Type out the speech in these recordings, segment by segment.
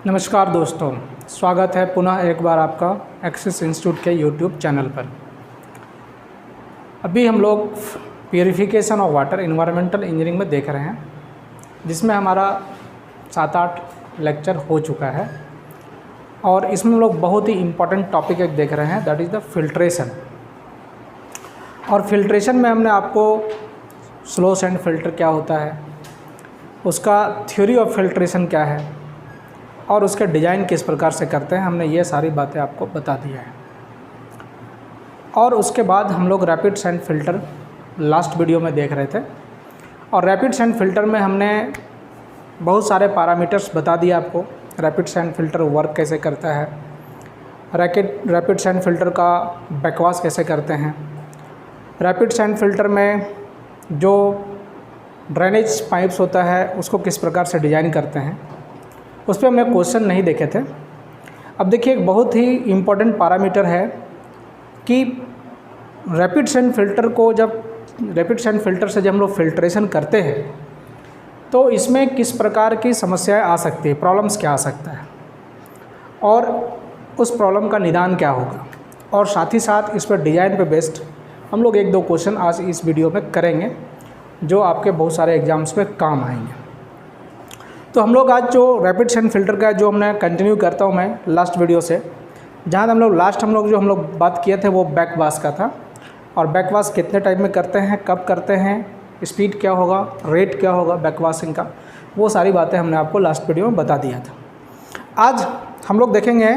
नमस्कार दोस्तों, स्वागत है पुनः एक बार आपका एक्सिस इंस्टीट्यूट के यूट्यूब चैनल पर। अभी हम लोग purification of water environmental engineering में देख रहे हैं, जिसमें हमारा 7-8 लेक्चर हो चुका है और इसमें हम लोग बहुत ही इम्पोर्टेंट टॉपिक एक देख रहे हैं, दैट इज़ द फिल्ट्रेशन। और फिल्ट्रेशन में हमने आपको स्लो सैंड फिल्टर क्या होता है, उसका थ्योरी ऑफ फिल्ट्रेशन क्या है और उसके डिज़ाइन किस प्रकार से करते हैं, हमने ये सारी बातें आपको बता दिया है। और उसके बाद हम लोग rapid sand filter last video में देख रहे थे, और रैपिड सैंड फिल्टर में हमने बहुत सारे पैरामीटर्स बता दिए आपको। रैपिड सैंड फिल्टर वर्क कैसे करता है, रैपिड सैंड फिल्टर का बैकवाश कैसे करते हैं, रैपिड सैंड फिल्टर में जो ड्रेनेज पाइप्स होता है उसको किस प्रकार से डिज़ाइन करते हैं, उस पर हमने क्वेश्चन नहीं देखे थे। अब देखिए, एक बहुत ही इम्पोर्टेंट पैरामीटर है कि रैपिड सैंड फिल्टर से जब हम लोग फिल्ट्रेशन करते हैं तो इसमें किस प्रकार की समस्याएं आ सकती है, प्रॉब्लम्स क्या आ सकता है और उस प्रॉब्लम का निदान क्या होगा, और साथ ही साथ इस पर डिज़ाइन पे बेस्ड हम लोग 1-2 क्वेश्चन आज इस वीडियो में करेंगे जो आपके बहुत सारे एग्जाम्स में काम आएंगे। तो हम लोग आज जो रैपिड सैंड फिल्टर का जो हमने कंटिन्यू करता हूँ मैं लास्ट वीडियो से, जहाँ हम लोग बात किए थे वो बैकवाश का था, और बैकवाश कितने टाइम में करते हैं, कब करते हैं, स्पीड क्या होगा, रेट क्या होगा बैकवाशिंग का, वो सारी बातें हमने आपको लास्ट वीडियो में बता दिया था। आज हम लोग देखेंगे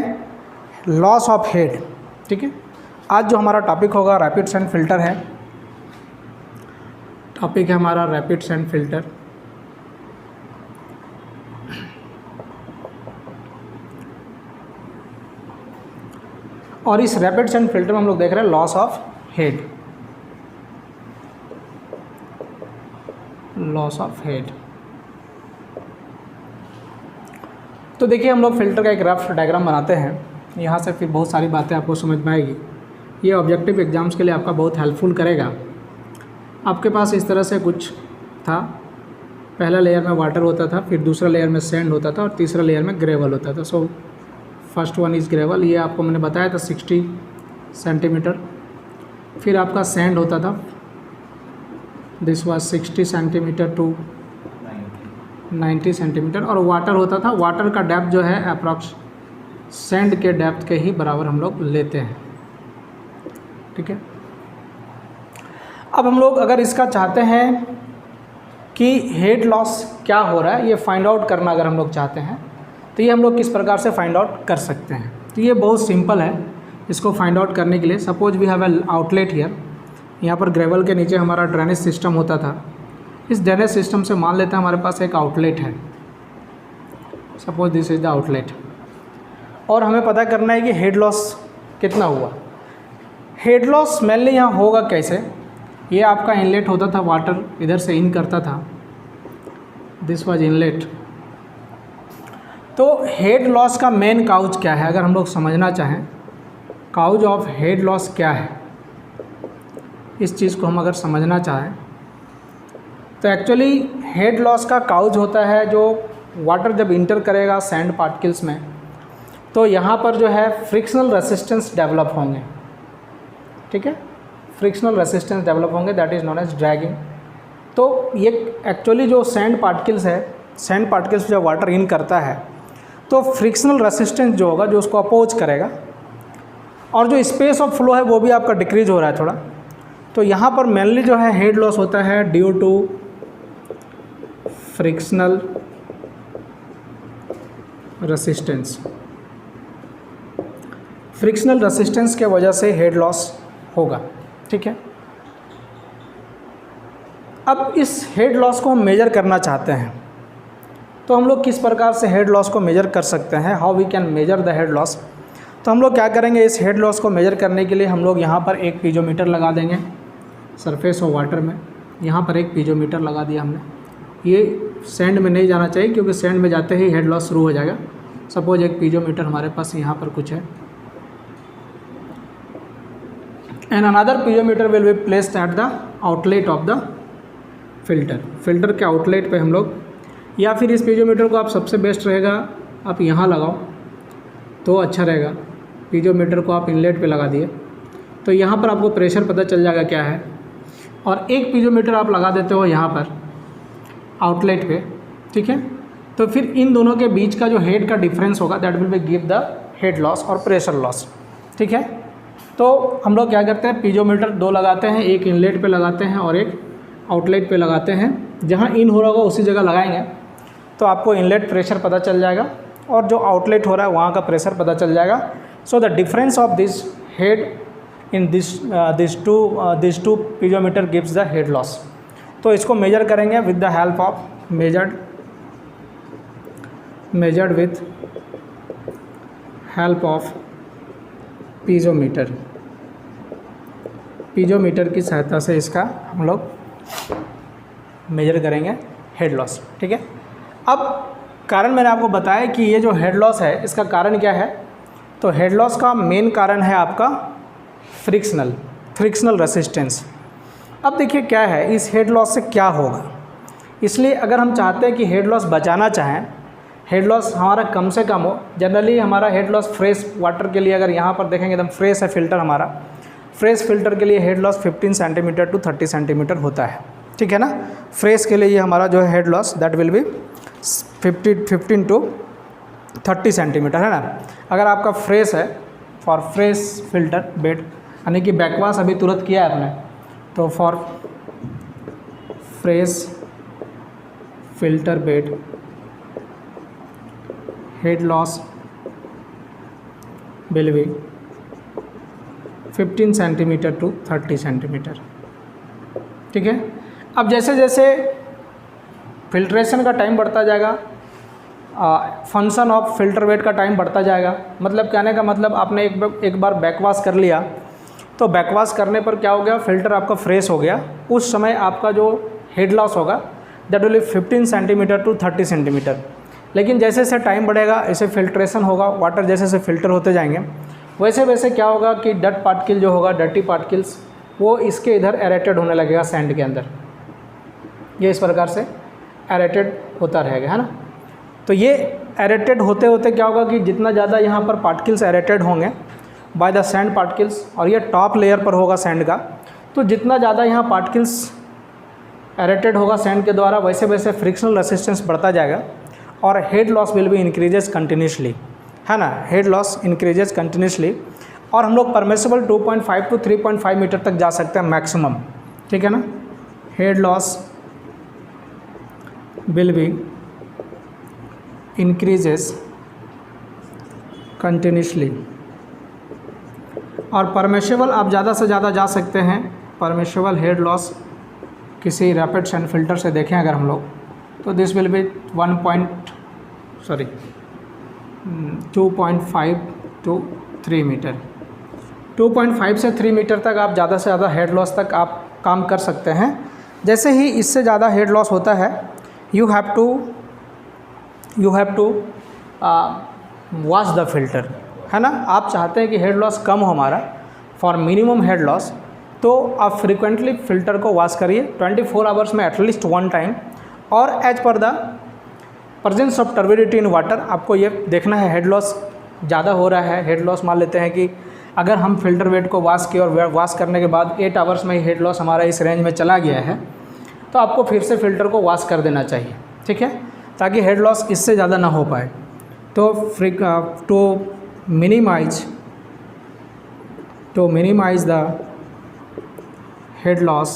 लॉस ऑफ हेड। ठीक है, आज जो हमारा टॉपिक होगा रैपिड सैंड फिल्टर है, टॉपिक है हमारा रैपिड सैंड फिल्टर। और इस रैपिड सैंड फिल्टर में हम लोग देख रहे हैं loss of head, loss of head. तो देखिए, हम लोग फिल्टर का एक रफ डायग्राम बनाते हैं, यहाँ से फिर बहुत सारी बातें आपको समझ में आएगी। ये ऑब्जेक्टिव एग्जाम्स के लिए आपका बहुत हेल्पफुल करेगा। आपके पास इस तरह से कुछ था, पहला लेयर में वाटर होता था, फिर दूसरा लेयर में सैंड होता था और तीसरा लेयर में ग्रेवल होता था। So first one is gravel, ये आपको मैंने बताया था 60 सेंटीमीटर। फिर आपका सैंड होता था, this was 60 centimetre to 90 centimetre. और वाटर होता था, वाटर का डेप्थ जो है अप्रॉक्स सैंड के डेप्थ के ही बराबर हम लोग लेते हैं। ठीक है, अब हम लोग अगर इसका चाहते हैं कि हेड लॉस क्या हो रहा है ये फाइंड आउट करना, अगर हम लोग चाहते हैं तो ये हम लोग किस प्रकार से फाइंड आउट कर सकते हैं। तो ये बहुत सिंपल है इसको फाइंड आउट करने के लिए। Suppose we have an outlet here, यहाँ पर ग्रेवल के नीचे हमारा ड्रेनेज सिस्टम होता था। इस ड्रेनेज सिस्टम से मान लेते हैं हमारे पास एक आउटलेट है, suppose this is the outlet, और हमें पता करना है कि हेड लॉस कितना हुआ। हेड लॉस मेनली यहाँ होगा कैसे, ये आपका इनलेट होता था, वाटर इधर से इन करता था, दिस वाज इनलेट। तो हेड लॉस का मेन काउज क्या है, अगर हम लोग समझना चाहें काउज ऑफ हेड लॉस क्या है, इस चीज़ को हम अगर समझना चाहें तो एक्चुअली हेड लॉस का काउज होता है जो वाटर जब इंटर करेगा सैंड पार्टिकल्स में, तो यहाँ पर जो है फ्रिक्शनल रेसिस्टेंस डेवलप होंगे। ठीक है, फ्रिक्शनल रेसिस्टेंस डेवलप होंगे, that is known as dragging. तो ये एक्चुअली जो सैंड पार्टिकल्स है, सैंड पार्टिकल्स जब वाटर इन करता है तो फ्रिक्शनल रेसिस्टेंस जो होगा जो उसको अपोज करेगा, और जो स्पेस ऑफ फ्लो है वो भी आपका डिक्रीज हो रहा है थोड़ा। तो यहाँ पर मेनली जो है हेड लॉस होता है due to frictional resistance. Frictional resistance के वजह से हेड लॉस होगा। ठीक है, अब इस हेड लॉस को हम मेजर करना चाहते हैं, तो हम लोग किस प्रकार से हेड लॉस को मेजर कर सकते हैं, how we can measure the head loss. तो हम लोग क्या करेंगे, इस हेड लॉस को मेजर करने के लिए हम लोग यहाँ पर एक पीजोमीटर लगा देंगे सरफेस ऑफ वाटर में। यहाँ पर एक पीजोमीटर लगा दिया हमने, ये सैंड में नहीं जाना चाहिए क्योंकि सैंड में जाते ही हेड लॉस शुरू हो जाएगा। सपोज एक पीजोमीटर हमारे पास यहाँ पर कुछ है, and another piezometer will be placed at the outlet of the filter के आउटलेट पे हम लोग, या फिर इस पीजोमीटर को आप सबसे बेस्ट रहेगा आप यहाँ लगाओ तो अच्छा रहेगा। पीजोमीटर को आप इनलेट पे लगा दिए तो यहाँ पर आपको प्रेशर पता चल जाएगा क्या है, और एक पीजोमीटर आप लगा देते हो यहाँ पर आउटलेट पे, ठीक है। तो फिर इन दोनों के बीच का जो हेड का डिफरेंस होगा that will B give the head loss और प्रेशर लॉस, ठीक है। तो हम लोग क्या करते हैं, पीजोमीटर 2 लगाते हैं, एक इनलेट पे लगाते हैं और एक आउटलेट पे लगाते हैं। जहाँ इन हो रहा होगा उसी जगह लगाएंगे तो आपको इनलेट प्रेशर पता चल जाएगा और जो आउटलेट हो रहा है वहाँ का प्रेशर पता चल जाएगा। So the difference of this head in this two piezometer gives the head loss. तो इसको मेजर करेंगे with the help of measured with help of piezometer की सहायता से इसका हम लोग मेजर करेंगे हेड लॉस, ठीक है। अब कारण मैंने आपको बताया कि ये जो हेड लॉस है इसका कारण क्या है, तो हेड लॉस का मेन कारण है आपका फ्रिक्शनल रेसिस्टेंस। अब देखिए क्या है, इस हेड लॉस से क्या होगा, इसलिए अगर हम चाहते हैं कि हेड लॉस बचाना चाहें, हेड लॉस हमारा कम से कम हो, जनरली हमारा हेड लॉस फ्रेश वाटर के लिए, अगर यहाँ पर देखेंगे एकदम फ्रेश है फिल्टर हमारा, फ्रेश फिल्टर के लिए head loss 15 centimetre to 30 centimetre होता है, ठीक है ना। फ्रेश के लिए ये हमारा जो है head loss that will be 15 to 30 centimetre, है ना। अगर आपका फ्रेश है, फॉर फ्रेश फिल्टर बेड, यानी कि बैकवाश अभी तुरंत किया है आपने, तो for fresh filter bed head loss will be 15 centimetre to 30 centimetre, ठीक है। अब जैसे जैसे फिल्ट्रेशन का टाइम बढ़ता जाएगा, फंक्शन ऑफ फिल्टर बेड का टाइम बढ़ता जाएगा, मतलब कहने का मतलब आपने एक बार बैकवाश कर लिया तो बैकवाश करने पर क्या हो गया, फिल्टर आपका फ्रेश हो गया, उस समय आपका जो हेड लॉस होगा that will be 15 centimetre to 30 centimetre. लेकिन जैसे जैसे टाइम बढ़ेगा, ऐसे फिल्ट्रेशन होगा, वाटर जैसे जैसे फिल्टर होते जाएंगे, वैसे वैसे क्या होगा कि डर्ट पार्टिकल जो होगा, डर्टी पार्टिकल्स, वो इसके इधर एरेटेड होने लगेगा सैंड के अंदर, ये इस प्रकार से एरेटेड होता रहेगा, है ना। तो ये एरेटेड होते होते क्या होगा कि जितना ज़्यादा यहाँ पर पार्टिकल्स एरेटेड होंगे बाय द सैंड पार्टिकल्स, और ये टॉप लेयर पर होगा सैंड का, तो जितना ज़्यादा यहाँ पार्टिकल्स एरेटेड होगा सैंड के द्वारा, वैसे वैसे फ्रिक्शनल रेसिस्टेंस बढ़ता जाएगा और head loss will be increases continuously, है ना। हेड लॉस इंक्रीजेस कंटिन्यूसली, और हम लोग परमिसिबल 2.5 टू 3.5 मीटर तक जा सकते हैं मैक्सिमम, ठीक है ना। Head loss will be increases continuously, और परमिसिबल आप ज़्यादा से ज़्यादा जा सकते हैं। परमिसिबल हेड लॉस किसी रैपिड सैंड फिल्टर से देखें अगर हम लोग, तो this will be 2.5 to 3 metre, 2.5 से 3 मीटर तक आप ज़्यादा से ज़्यादा हेड लॉस तक आप काम कर सकते हैं। जैसे ही इससे ज़्यादा हेड लॉस होता है, you have to wash the filter, है ना। आप चाहते हैं कि हेड लॉस कम हो हमारा, फॉर मिनिमम हेड लॉस, तो आप फ्रिक्वेंटली फ़िल्टर को वॉश करिए 24 आवर्स में एटलीस्ट 1 टाइम, और as per the presence of turbidity in water आपको ये देखना है हेड लॉस ज़्यादा हो रहा है। हेड लॉस मान लेते हैं कि अगर हम फिल्टर बेड को वॉश किए और वॉश करने के बाद 8 आवर्स में ही हेड लॉस हमारा इस रेंज में चला गया है, तो आपको फिर से फ़िल्टर को वॉश कर देना चाहिए, ठीक है, ताकि हेड लॉस इससे ज़्यादा ना हो पाए। तो minimize the head loss,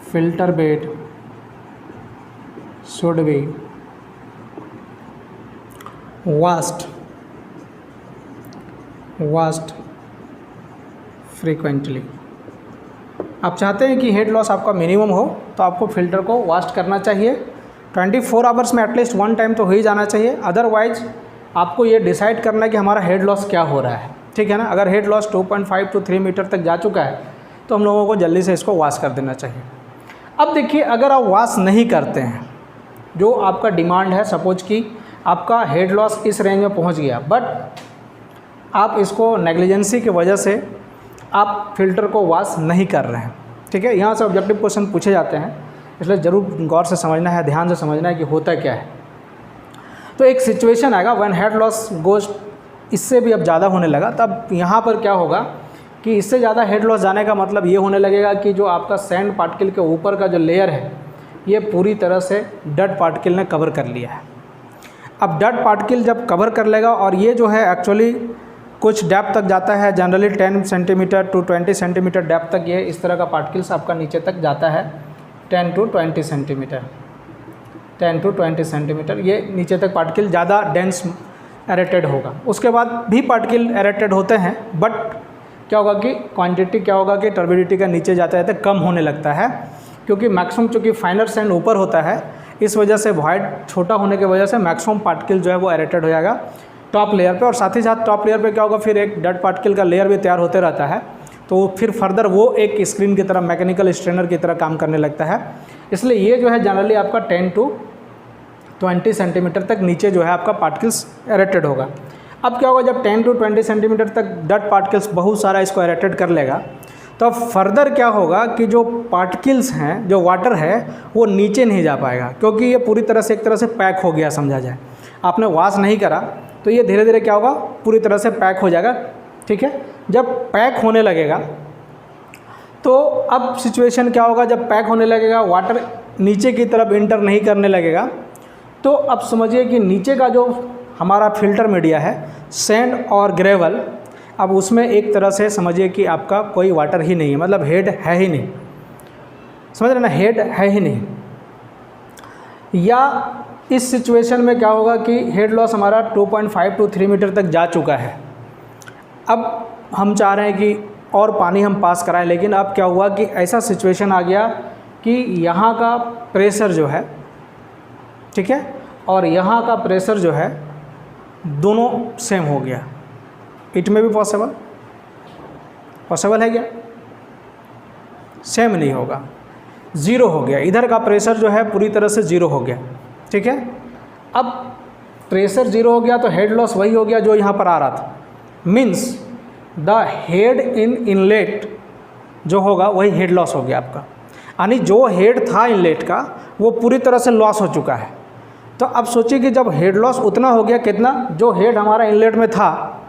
filter bed should be washed frequently। आप चाहते हैं कि हेड लॉस आपका मिनिमम हो, तो आपको फ़िल्टर को वॉश करना चाहिए 24 आवर्स में एटलीस्ट 1 टाइम तो हो ही जाना चाहिए। अदरवाइज आपको ये डिसाइड करना है कि हमारा हेड लॉस क्या हो रहा है, ठीक है ना। अगर हेड लॉस 2.5 टू 3 मीटर तक जा चुका है तो हम लोगों को जल्दी से इसको वॉश कर देना चाहिए। अब देखिए, अगर आप वॉश नहीं करते हैं, जो आपका डिमांड है, सपोज कि आपका हेड लॉस इस रेंज में पहुंच गया, बट आप इसको नेग्लिजेंसी की वजह से आप फिल्टर को वॉश नहीं कर रहे हैं, ठीक है। यहाँ से ऑब्जेक्टिव क्वेश्चन पूछे जाते हैं, इसलिए ज़रूर गौर से समझना है, ध्यान से समझना है कि होता क्या है। तो एक सिचुएशन आएगा व्हेन हेड लॉस गोज, इससे भी अब ज़्यादा होने लगा, तब यहाँ पर क्या होगा कि इससे ज़्यादा हेड लॉस जाने का मतलब ये होने लगेगा कि जो आपका सैंड पार्टिकल के ऊपर का जो लेयर है ये पूरी तरह से डर्ट पार्टिकल ने कवर कर लिया है। अब डर्ट पार्टिकल जब कवर कर लेगा और ये जो है एक्चुअली कुछ डेप्थ तक जाता है, generally 10 centimetre to 20 centimetre depth तक ये इस तरह का पार्टिकल्स आपका नीचे तक जाता है, 10 टू 20 सेंटीमीटर, 10 टू 20 सेंटीमीटर ये नीचे तक पार्टिकल ज़्यादा डेंस एरेटेड होगा। उसके बाद भी पार्टिकल एरेटेड होते हैं, बट क्या होगा कि क्वांटिटी क्या होगा कि टर्बिडिटी का नीचे जाते जाते कम होने लगता है, क्योंकि मैक्सिमम चूँकि फाइनर सैंड ऊपर होता है, इस वजह से वॉइड छोटा होने की वजह से मैक्सिमम पार्टिकल जो है वो एरेटेड हो जाएगा टॉप लेयर पे। और साथ ही साथ टॉप लेयर पे क्या होगा, फिर एक डर्ट पार्टिकल का लेयर भी तैयार होते रहता है, तो फिर फर्दर वो एक स्क्रीन की तरह, मैकेनिकल स्ट्रेनर की तरह काम करने लगता है। इसलिए ये जो है जनरली आपका 10 टू 20 सेंटीमीटर तक नीचे जो है आपका पार्टिकल्स एरेटेड होगा। अब क्या होगा, जब 10 टू 20 सेंटीमीटर तक डर्ट पार्टिकल्स बहुत सारा इसको एरेटेड कर लेगा, तो अब फर्दर क्या होगा कि जो पार्टिकल्स हैं, जो वाटर है वो नीचे नहीं जा पाएगा, क्योंकि ये पूरी तरह से एक तरह से पैक हो गया समझा जाए। आपने वॉश नहीं करा तो ये धीरे धीरे क्या होगा, पूरी तरह से पैक हो जाएगा। ठीक है, जब पैक होने लगेगा तो अब सिचुएशन क्या होगा, जब पैक होने लगेगा, वाटर नीचे की तरफ इंटर नहीं करने लगेगा, तो अब समझिए कि नीचे का जो हमारा फिल्टर मीडिया है, सैंड और ग्रेवल, अब उसमें एक तरह से समझिए कि आपका कोई वाटर ही नहीं है, मतलब हेड है ही नहीं, समझ रहे ना, हेड है ही नहीं। या इस सिचुएशन में क्या होगा कि हेड लॉस हमारा 2.5 टू 3 मीटर तक जा चुका है। अब हम चाह रहे हैं कि और पानी हम पास कराएं, लेकिन अब क्या हुआ कि ऐसा सिचुएशन आ गया कि यहाँ का प्रेशर जो है, ठीक है, और यहाँ का प्रेशर जो है दोनों सेम हो गया। इट में भी पॉसिबल है क्या? सेम नहीं होगा, ज़ीरो हो गया। इधर का प्रेशर जो है पूरी तरह से ज़ीरो हो गया। ठीक है, अब प्रेशर ज़ीरो हो गया तो हेड लॉस वही हो गया जो यहाँ पर आ रहा था। Means the head in inlet जो होगा वही हेड लॉस हो गया आपका, यानी जो हेड था इनलेट का वो पूरी तरह से लॉस हो चुका है। तो अब सोचिए कि जब हेड लॉस उतना हो गया, कितना, जो हेड हमारा इनलेट में था,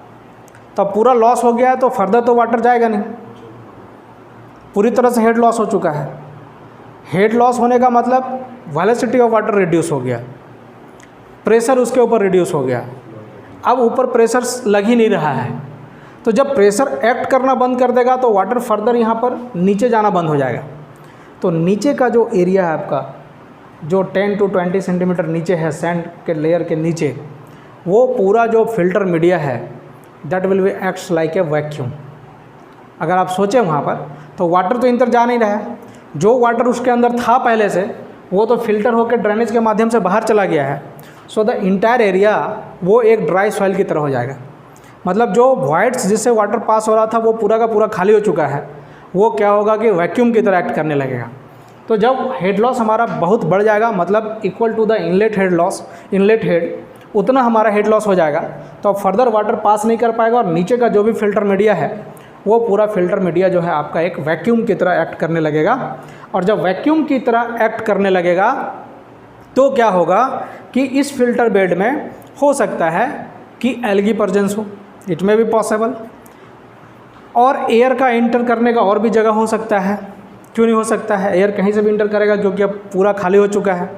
तो पूरा लॉस हो गया है, तो फर्दर तो वाटर जाएगा नहीं, पूरी तरह से हेड लॉस हो चुका है। हेड लॉस होने का मतलब वेलोसिटी ऑफ वाटर रिड्यूस हो गया, प्रेशर उसके ऊपर रिड्यूस हो गया, अब ऊपर प्रेशर लग ही नहीं रहा है। तो जब प्रेशर एक्ट करना बंद कर देगा तो वाटर फर्दर यहाँ पर नीचे जाना बंद हो जाएगा। तो नीचे का जो एरिया है आपका, जो 10 टू 20 सेंटीमीटर नीचे है सैंड के लेयर के नीचे, वो पूरा जो फिल्टर मीडिया है that will B acts like a vacuum. अगर आप सोचें वहाँ पर, तो वाटर तो इंटर जा नहीं रहा है, जो वाटर उसके अंदर था पहले से वो तो फिल्टर होकर ड्रेनेज के माध्यम से बाहर चला गया है। सो द इंटायर एरिया वो एक ड्राई सॉइल की तरह हो जाएगा, मतलब जो वॉइड्स जिससे वाटर पास हो रहा था वो पूरा का पूरा खाली हो चुका है, वो क्या होगा कि वैक्यूम की तरह एक्ट करने लगेगा। तो जब हेड लॉस हमारा बहुत बढ़ जाएगा, मतलब equal to the inlet head loss, inlet head उतना हमारा हेड लॉस हो जाएगा, तो अब फर्दर वाटर पास नहीं कर पाएगा और नीचे का जो भी फिल्टर मीडिया है वो पूरा फिल्टर मीडिया जो है आपका एक वैक्यूम की तरह एक्ट करने लगेगा। और जब वैक्यूम की तरह एक्ट करने लगेगा तो क्या होगा कि इस फिल्टर बेड में हो सकता है कि एल्गी प्रेजेंस हो, इट में भी पॉसिबल, और एयर का इंटर करने का और भी जगह हो सकता है। क्यों नहीं हो सकता है, एयर कहीं से भी इंटर करेगा क्योंकि अब पूरा खाली हो चुका है।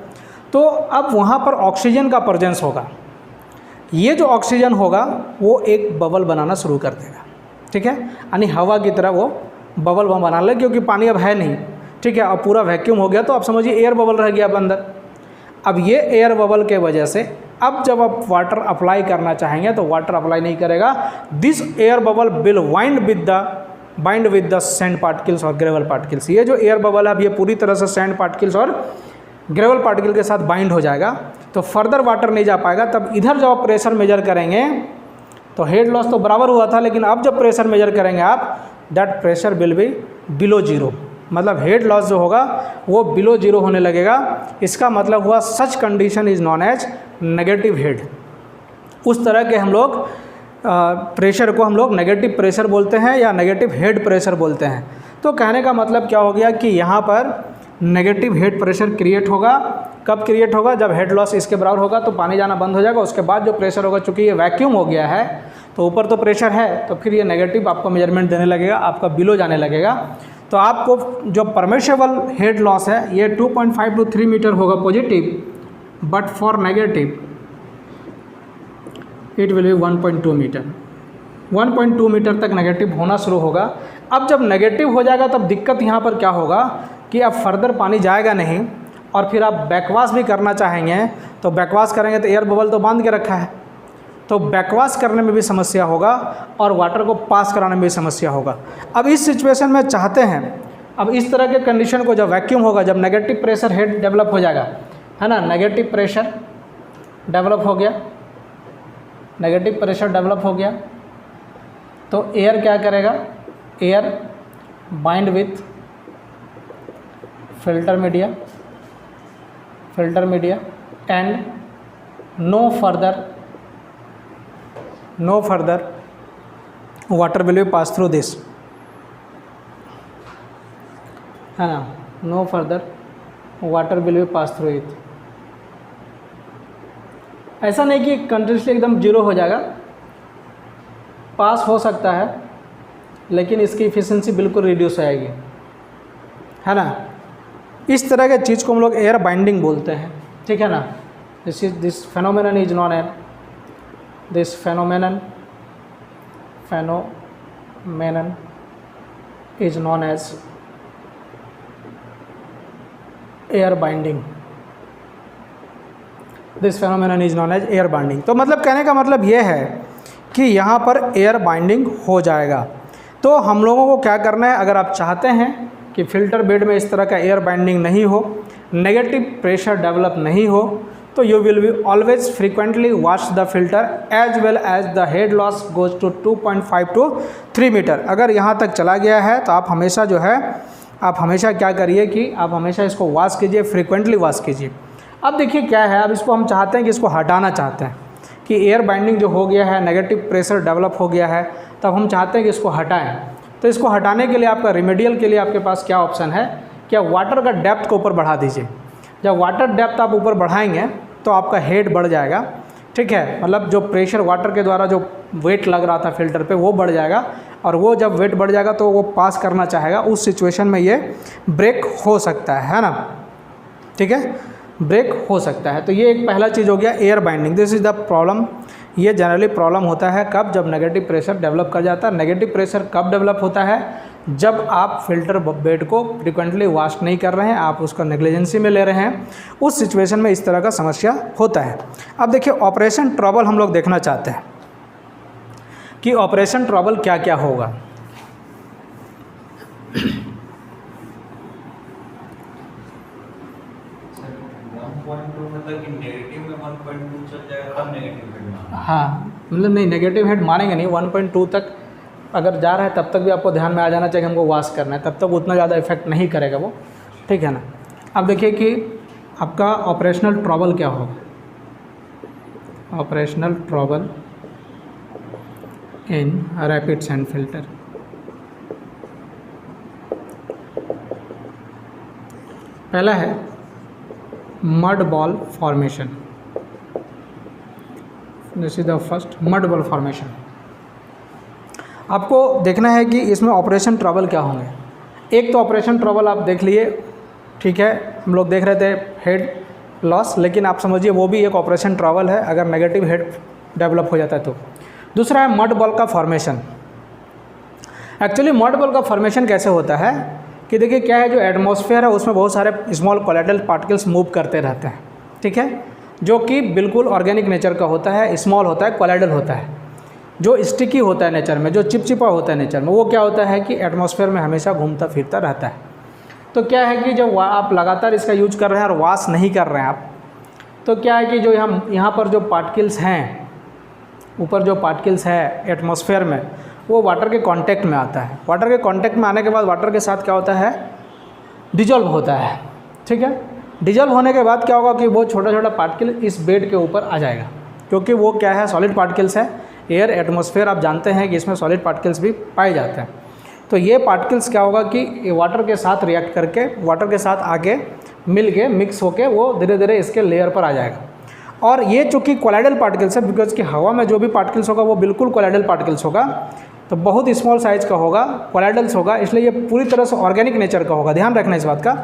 तो अब वहाँ पर ऑक्सीजन का प्रेजेंस होगा, ये जो ऑक्सीजन होगा वो एक बबल बनाना शुरू कर देगा। ठीक है, यानी हवा की तरह वो बबल बना ले, क्योंकि पानी अब है नहीं। ठीक है, अब पूरा वैक्यूम हो गया, तो अब समझिए एयर बबल रह गया अब अंदर। अब ये एयर बबल के वजह से अब जब आप वाटर अप्लाई करना चाहेंगे तो वाटर अप्लाई नहीं करेगा। This air bubble will bind with the sand particles और ग्रेवल पार्टिकल्स। ये जो एयर बबल है अब ये पूरी तरह से सैंड पार्टिकल्स और ग्रेवल पार्टिकल के साथ बाइंड हो जाएगा, तो फर्दर वाटर नहीं जा पाएगा। तब इधर जब आप प्रेशर मेजर करेंगे तो हेड लॉस तो बराबर हुआ था, लेकिन अब जब प्रेशर मेजर करेंगे आप, that pressure will be below zero, मतलब हेड लॉस जो होगा वो बिलो जीरो होने लगेगा। इसका मतलब हुआ such condition is known as negative head. उस तरह के हम लोग प्रेशर को हम लोग नेगेटिव प्रेशर बोलते हैं या नेगेटिव हेड प्रेशर बोलते हैं। तो कहने का मतलब क्या हो गया कि यहाँ पर नेगेटिव हेड प्रेशर क्रिएट होगा। कब क्रिएट होगा? जब हेड लॉस इसके बराबर होगा तो पानी जाना बंद हो जाएगा। उसके बाद जो प्रेशर होगा, चूँकि ये वैक्यूम हो गया है तो ऊपर तो प्रेशर है, तो फिर ये नेगेटिव आपको मेजरमेंट देने लगेगा, आपका बिलो जाने लगेगा। तो आपको जो परमिशेबल हेड लॉस है ये 2.5 to 3 मीटर होगा positive, but for negative it will be 1.2 metre. 1.2 metre तक नेगेटिव होना शुरू होगा। अब जब नेगेटिव हो जाएगा तब दिक्कत यहाँ पर क्या होगा कि अब फर्दर पानी जाएगा नहीं, और फिर आप बैकवाश भी करना चाहेंगे तो बैकवाश करेंगे तो एयर बबल तो बांध के रखा है, तो बैकवाश करने में भी समस्या होगा और वाटर को पास कराने में भी समस्या होगा। अब इस सिचुएशन में चाहते हैं, अब इस तरह के कंडीशन को जब वैक्यूम होगा, जब नेगेटिव प्रेशर हेड डेवलप हो जाएगा, है ना, नेगेटिव प्रेशर डेवलप हो गया, नेगेटिव प्रेशर डेवलप हो गया, तो एयर क्या करेगा? Air bind with filter media and no further water will be pass through this, है ना, no further water will be pass through it. ऐसा नहीं कि कंटिन्यूसली एकदम जीरो हो जाएगा, पास हो सकता है लेकिन इसकी इफ़िशियंसी बिल्कुल रिड्यूस हो जाएगी, है ना। इस तरह के चीज़ को हम लोग एयर बाइंडिंग बोलते हैं, ठीक है ना। This phenomenon is known an this phenomenon is known as air binding. This phenomenon is known as air binding. तो मतलब कहने का मतलब ये है कि यहाँ पर एयर बाइंडिंग हो जाएगा। तो हम लोगों को क्या करना है, अगर आप चाहते हैं कि फ़िल्टर बेड में इस तरह का एयर बाइंडिंग नहीं हो, नेगेटिव प्रेशर डेवलप नहीं हो, तो you will be always frequently wash the filter as well as the head loss goes to 2.5 to 3 metre. अगर यहाँ तक चला गया है तो आप हमेशा जो है, आप हमेशा क्या करिए कि आप हमेशा इसको वॉश कीजिए, फ्रीक्वेंटली वॉश कीजिए। अब देखिए क्या है, अब इसको हम चाहते हैं कि इसको हटाना चाहते हैं कि एयर बाइंडिंग जो हो गया है, नेगेटिव प्रेशर डेवलप हो गया है, तब हम चाहते हैं कि इसको हटाएं। तो इसको हटाने के लिए आपका रेमेडियल के लिए आपके पास क्या ऑप्शन है, क्या वाटर का डेप्थ को ऊपर बढ़ा दीजिए। जब वाटर डेप्थ आप ऊपर बढ़ाएंगे तो आपका हेड बढ़ जाएगा, ठीक है, मतलब जो प्रेशर वाटर के द्वारा जो वेट लग रहा था फिल्टर पे वो बढ़ जाएगा, और वो जब वेट बढ़ जाएगा तो वो पास करना चाहेगा, उस सिचुएशन में ये ब्रेक हो सकता है ना, ठीक है, ब्रेक हो सकता है। तो ये एक पहला चीज़ हो गया air binding. This is the problem. ये जनरली प्रॉब्लम होता है कब, जब नेगेटिव प्रेशर डेवलप कर जाता है। नेगेटिव प्रेशर कब डेवलप होता है, जब आप फिल्टर बेड को फ्रिक्वेंटली वॉश नहीं कर रहे हैं, आप उसका नेग्लिजेंसी में ले रहे हैं, उस सिचुएशन में इस तरह का समस्या होता है। अब देखिए ऑपरेशन ट्रबल हम लोग देखना चाहते हैं कि ऑपरेशन ट्रबल क्या क्या होगा। हाँ, मतलब नहीं, नेगेटिव हेड मानेंगे नहीं, 1.2 तक अगर जा रहा है तब तक भी आपको ध्यान में आ जाना चाहिए हमको वॉश करना है, तब तक उतना ज़्यादा इफेक्ट नहीं करेगा वो, ठीक है ना। अब देखिए कि आपका ऑपरेशनल ट्रबल क्या होगा। Operational trouble in rapid sand filter. पहला है mud ball formation. This is the first, mud ball formation. आपको देखना है कि इसमें ऑपरेशन ट्रबल क्या होंगे। एक तो ऑपरेशन ट्रबल आप देख लिए, ठीक है, हम लोग देख रहे थे हेड लॉस, लेकिन आप समझिए वो भी एक ऑपरेशन ट्रबल है अगर नेगेटिव हेड डेवलप हो जाता है तो। दूसरा है मड बॉल का फॉर्मेशन। एक्चुअली मड बॉल का फॉर्मेशन कैसे होता है कि देखिए क्या है, जो एटमॉस्फेयर है उसमें बहुत सारे स्मॉल कोलाइडल पार्टिकल्स मूव करते रहते हैं, ठीक है, जो कि बिल्कुल ऑर्गेनिक नेचर का होता है, स्मॉल होता है, कोलाइडल होता है। जो स्टिकी होता है नेचर में, जो चिपचिपा होता है नेचर में, वो क्या होता है कि एटमॉस्फेयर में हमेशा घूमता फिरता रहता है। तो क्या है कि जब आप लगातार इसका यूज कर रहे हैं और वॉश नहीं कर रहे हैं आप, तो क्या है कि जो यहाँ पर जो पार्टिकल्स हैं, ऊपर जो पार्टिकल्स है एटमॉस्फेयर में, वो वाटर के कांटेक्ट में आता है। वाटर के कांटेक्ट में आने के बाद वाटर के साथ क्या होता है, डिजॉल्व होता है, ठीक है। डिजॉल्व होने के बाद क्या होगा कि वो छोटा छोटा पार्टिकल इस बेड के ऊपर आ जाएगा, क्योंकि वो क्या है, सॉलिड पार्टिकल्स है। एयर एटमॉस्फेयर आप जानते हैं कि इसमें सॉलिड पार्टिकल्स भी पाए जाते हैं। तो ये पार्टिकल्स क्या होगा कि वाटर के साथ रिएक्ट करके, वाटर के साथ आके मिल के मिक्स होके वो धीरे धीरे इसके लेयर पर आ जाएगा। और ये चूँकि कोलाइडल पार्टिकल्स है, बिकॉज कि हवा में जो भी पार्टिकल्स होगा वो बिल्कुल कोलाइडल पार्टिकल्स होगा, तो बहुत स्मॉल साइज़ का होगा, कोलाइडल्स होगा, इसलिए ये पूरी तरह से ऑर्गेनिक नेचर का होगा। ध्यान रखना इस बात का।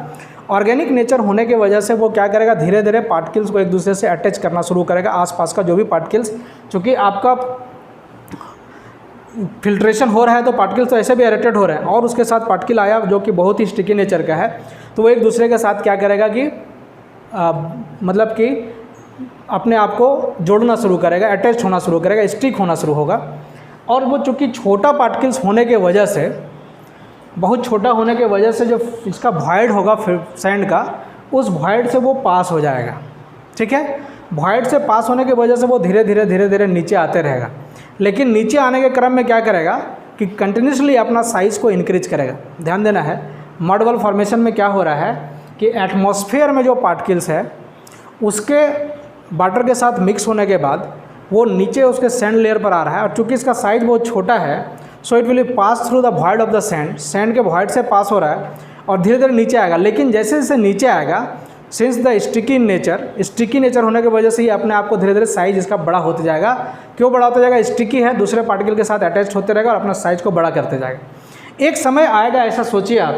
ऑर्गेनिक नेचर होने की वजह से वो क्या करेगा, धीरे धीरे पार्टिकल्स को एक दूसरे से अटैच करना शुरू करेगा, आसपास का जो भी पार्टिकल्स। चूँकि आपका फिल्ट्रेशन हो रहा है तो पार्टिकल्स तो ऐसे भी एरेटेड हो रहे हैं, और उसके साथ पार्टिकल आया जो कि बहुत ही स्टिकी नेचर का है, तो वो एक दूसरे के साथ क्या करेगा कि मतलब कि अपने आप को जोड़ना शुरू करेगा, अटैच होना शुरू करेगा, स्टिक होना शुरू होगा। और वो चूँकि छोटा पार्टिकल्स होने के वजह से, बहुत छोटा होने के वजह से जो इसका वॉइड होगा सैंड का, उस वॉइड से वो पास हो जाएगा। ठीक है, वॉइड से पास होने की वजह से वो धीरे धीरे नीचे आते रहेगा। लेकिन नीचे आने के क्रम में क्या करेगा कि कंटिन्यूसली अपना साइज़ को इंक्रीज करेगा। ध्यान देना है, मड वॉल फॉर्मेशन में क्या हो रहा है कि एटमॉस्फेयर में जो पार्टिकल्स है उसके वाटर के साथ मिक्स होने के बाद वो नीचे उसके सैंड लेयर पर आ रहा है, और चूँकि इसका साइज़ बहुत छोटा है, so it will pass through the void of the sand, sand के वॉइड से पास हो रहा है और धीरे धीरे नीचे आएगा। लेकिन जैसे जैसे नीचे आएगा, सिंस द स्टिकी नेचर होने की वजह से ही अपने आप को धीरे धीरे साइज़ इसका बड़ा होते जाएगा। क्यों बड़ा होता जाएगा? स्टिकी है, दूसरे पार्टिकल के साथ अटैच होते रहेगा और अपना साइज़ को बड़ा करते जाएगा। एक समय आएगा, ऐसा सोचिए आप,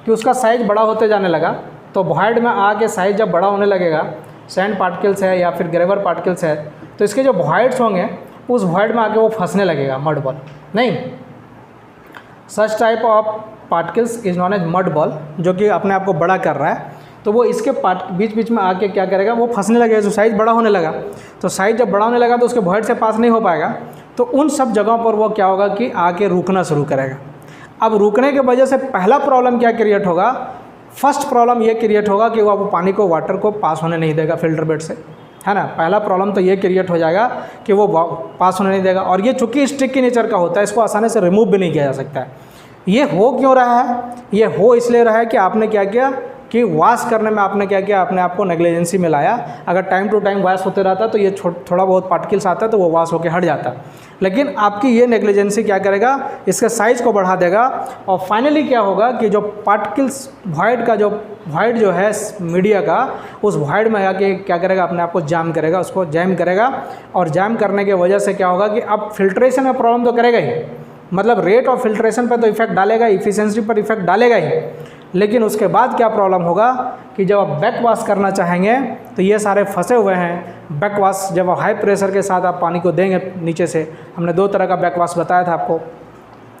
कि उसका साइज़ बड़ा होते जाने लगा, तो वॉइड में आके साइज़ जब बड़ा होने लगेगा, सैंड पार्टिकल्स है या फिर ग्रेवल पार्टिकल्स है, तो इसके जो वॉइड्स होंगे उस वॉइड में आके वो फंसने लगेगा, मड बॉल। नहीं, such type of particles is known as mud ball, जो कि अपने आप को बड़ा कर रहा है। तो वो इसके बीच बीच में आके क्या करेगा, वो फंसने लगेगा। जो साइज़ बड़ा होने लगा, तो साइज़ जब बड़ा होने लगा तो उसके वॉइड से पास नहीं हो पाएगा, तो उन सब जगहों पर वो क्या होगा कि आके रुकना शुरू करेगा। अब रुकने की वजह से पहला प्रॉब्लम क्या क्रिएट होगा? फर्स्ट प्रॉब्लम ये क्रिएट होगा कि वो पानी को, वाटर को पास होने नहीं देगा फिल्टर बेड से, है ना। पहला प्रॉब्लम तो ये क्रिएट हो जाएगा कि वो पास होने नहीं देगा। और ये चूँकि स्टिक की नेचर का होता है, इसको आसानी से रिमूव भी नहीं किया जा सकता है। ये हो क्यों रहा है? ये हो इसलिए रहा है कि आपने क्या किया कि वॉश करने में आपने क्या किया, अपने आप को नेग्लिजेंसी में लाया। अगर टाइम टू टाइम वॉश होते रहता तो ये थोड़ा बहुत पार्टिकल्स आता है तो वो वॉश होकर हट जाता। लेकिन आपकी ये नेग्लिजेंसी क्या करेगा, इसके साइज़ को बढ़ा देगा। और फाइनली क्या होगा कि जो पार्टिकल्स वॉइड जो है मीडिया का, उस वॉइड में आके क्या करेगा, अपने आप को जाम करेगा, उसको जैम करेगा। और जैम करने की वजह से क्या होगा कि अब फिल्ट्रेशन में प्रॉब्लम तो करेगा ही, मतलब रेट ऑफ फिल्ट्रेशन पर तो इफेक्ट डालेगा, इफिशिएंसी पर इफेक्ट डालेगा ही। लेकिन उसके बाद क्या प्रॉब्लम होगा कि जब आप बैक वॉश करना चाहेंगे तो ये सारे फंसे हुए हैं। बैक वॉश जब हाई प्रेशर के साथ आप पानी को देंगे नीचे से, हमने दो तरह का बैक वॉश बताया था आपको,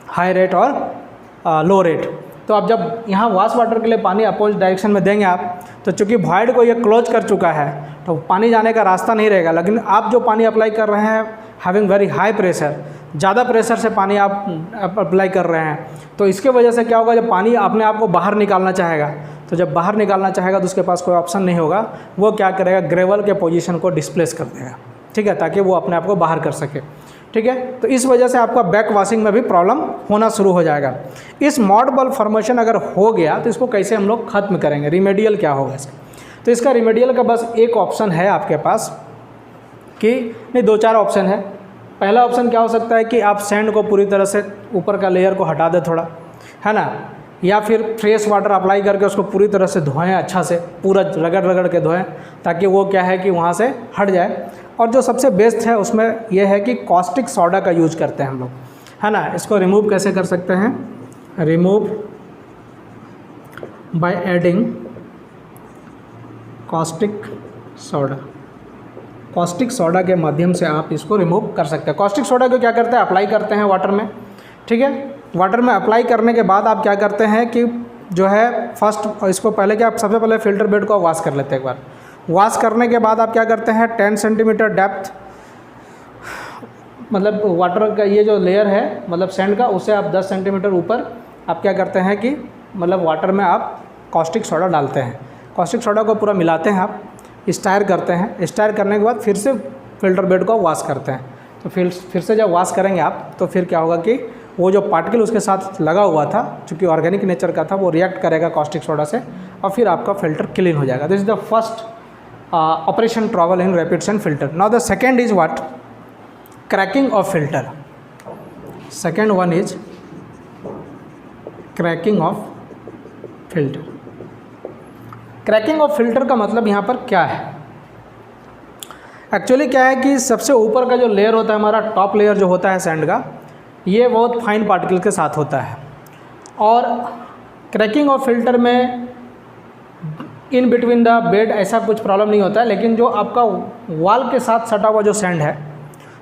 हाई रेट और लो रेट। तो आप जब यहाँ वॉश वाटर के लिए पानी अपोजिट डायरेक्शन में देंगे आप, तो चूँकि वॉइड को ये क्लोज कर चुका है तो पानी जाने का रास्ता नहीं रहेगा। लेकिन आप जो पानी अप्लाई कर रहे हैं हैविंग वेरी हाई प्रेशर, ज़्यादा प्रेशर से पानी आप अप्लाई कर रहे हैं, तो इसके वजह से क्या होगा, जब पानी अपने आप को बाहर निकालना चाहेगा, तो जब बाहर निकालना चाहेगा तो उसके पास कोई ऑप्शन नहीं होगा, वो क्या करेगा, ग्रेवल के पोजीशन को डिस्प्लेस कर देगा। ठीक है, ताकि वो अपने आप को बाहर कर सके। ठीक है, तो इस वजह से आपका बैक वॉशिंग में भी प्रॉब्लम होना शुरू हो जाएगा। इस मड बॉल फॉर्मेशन अगर हो गया तो इसको कैसे हम लोग ख़त्म करेंगे, रिमेडियल क्या होगा इसका? तो इसका रिमेडियल का बस एक ऑप्शन है आपके पास, कि नहीं, दो चार ऑप्शन है। पहला ऑप्शन क्या हो सकता है कि आप सैंड को पूरी तरह से ऊपर का लेयर को हटा दें थोड़ा, है ना, या फिर फ्रेश वाटर अप्लाई करके उसको पूरी तरह से धोएं, अच्छा से पूरा रगड़ के धोएं, ताकि वो क्या है कि वहाँ से हट जाए। और जो सबसे बेस्ट है उसमें यह है कि कॉस्टिक सोडा का यूज करते हैं हम लोग, है ना। इसको रिमूव कैसे कर सकते हैं? Remove by adding caustic soda. Caustic soda के माध्यम से आप इसको रिमूव कर सकते हैं। कॉस्टिक सोडा को क्या करते हैं, अप्लाई करते हैं वाटर में। ठीक है, वाटर में अप्लाई करने के बाद आप क्या करते हैं कि जो है फर्स्ट इसको पहले क्या, आप सबसे पहले फ़िल्टर बेड को वॉश कर लेते हैं एक बार। वॉश करने के बाद आप क्या करते हैं, 10 सेंटीमीटर डेप्थ, मतलब वाटर का ये जो लेयर है, मतलब सैंड का, उससे आप 10 सेंटीमीटर ऊपर आप क्या करते हैं कि मतलब वाटर में आप कॉस्टिक सोडा डालते हैं। कॉस्टिक सोडा को पूरा मिलाते हैं, आप स्टायर करते हैं। स्टायर करने के बाद फिर से फ़िल्टर बेड को वॉश करते हैं। तो फिर से जब वॉश करेंगे आप, तो फिर क्या होगा कि वो जो पार्टिकल उसके साथ लगा हुआ था, चूँकि ऑर्गेनिक नेचर का था, वो रिएक्ट करेगा कॉस्टिक सोडा से और फिर आपका फ़िल्टर क्लीन हो जाएगा। This is the first operation travel in rapid sand filter. Now the second is what, cracking of filter. Second one is cracking of filter. Cracking of filter का मतलब यहाँ पर क्या है? एक्चुअली क्या है कि सबसे ऊपर का जो लेयर होता है हमारा, टॉप लेयर जो होता है सैंड का, ये बहुत फाइन पार्टिकल के साथ होता है। और क्रैकिंग ऑफ फिल्टर में इन बिटवीन द बेड ऐसा कुछ प्रॉब्लम नहीं होता है, लेकिन जो आपका वॉल के साथ सटा हुआ जो सैंड है,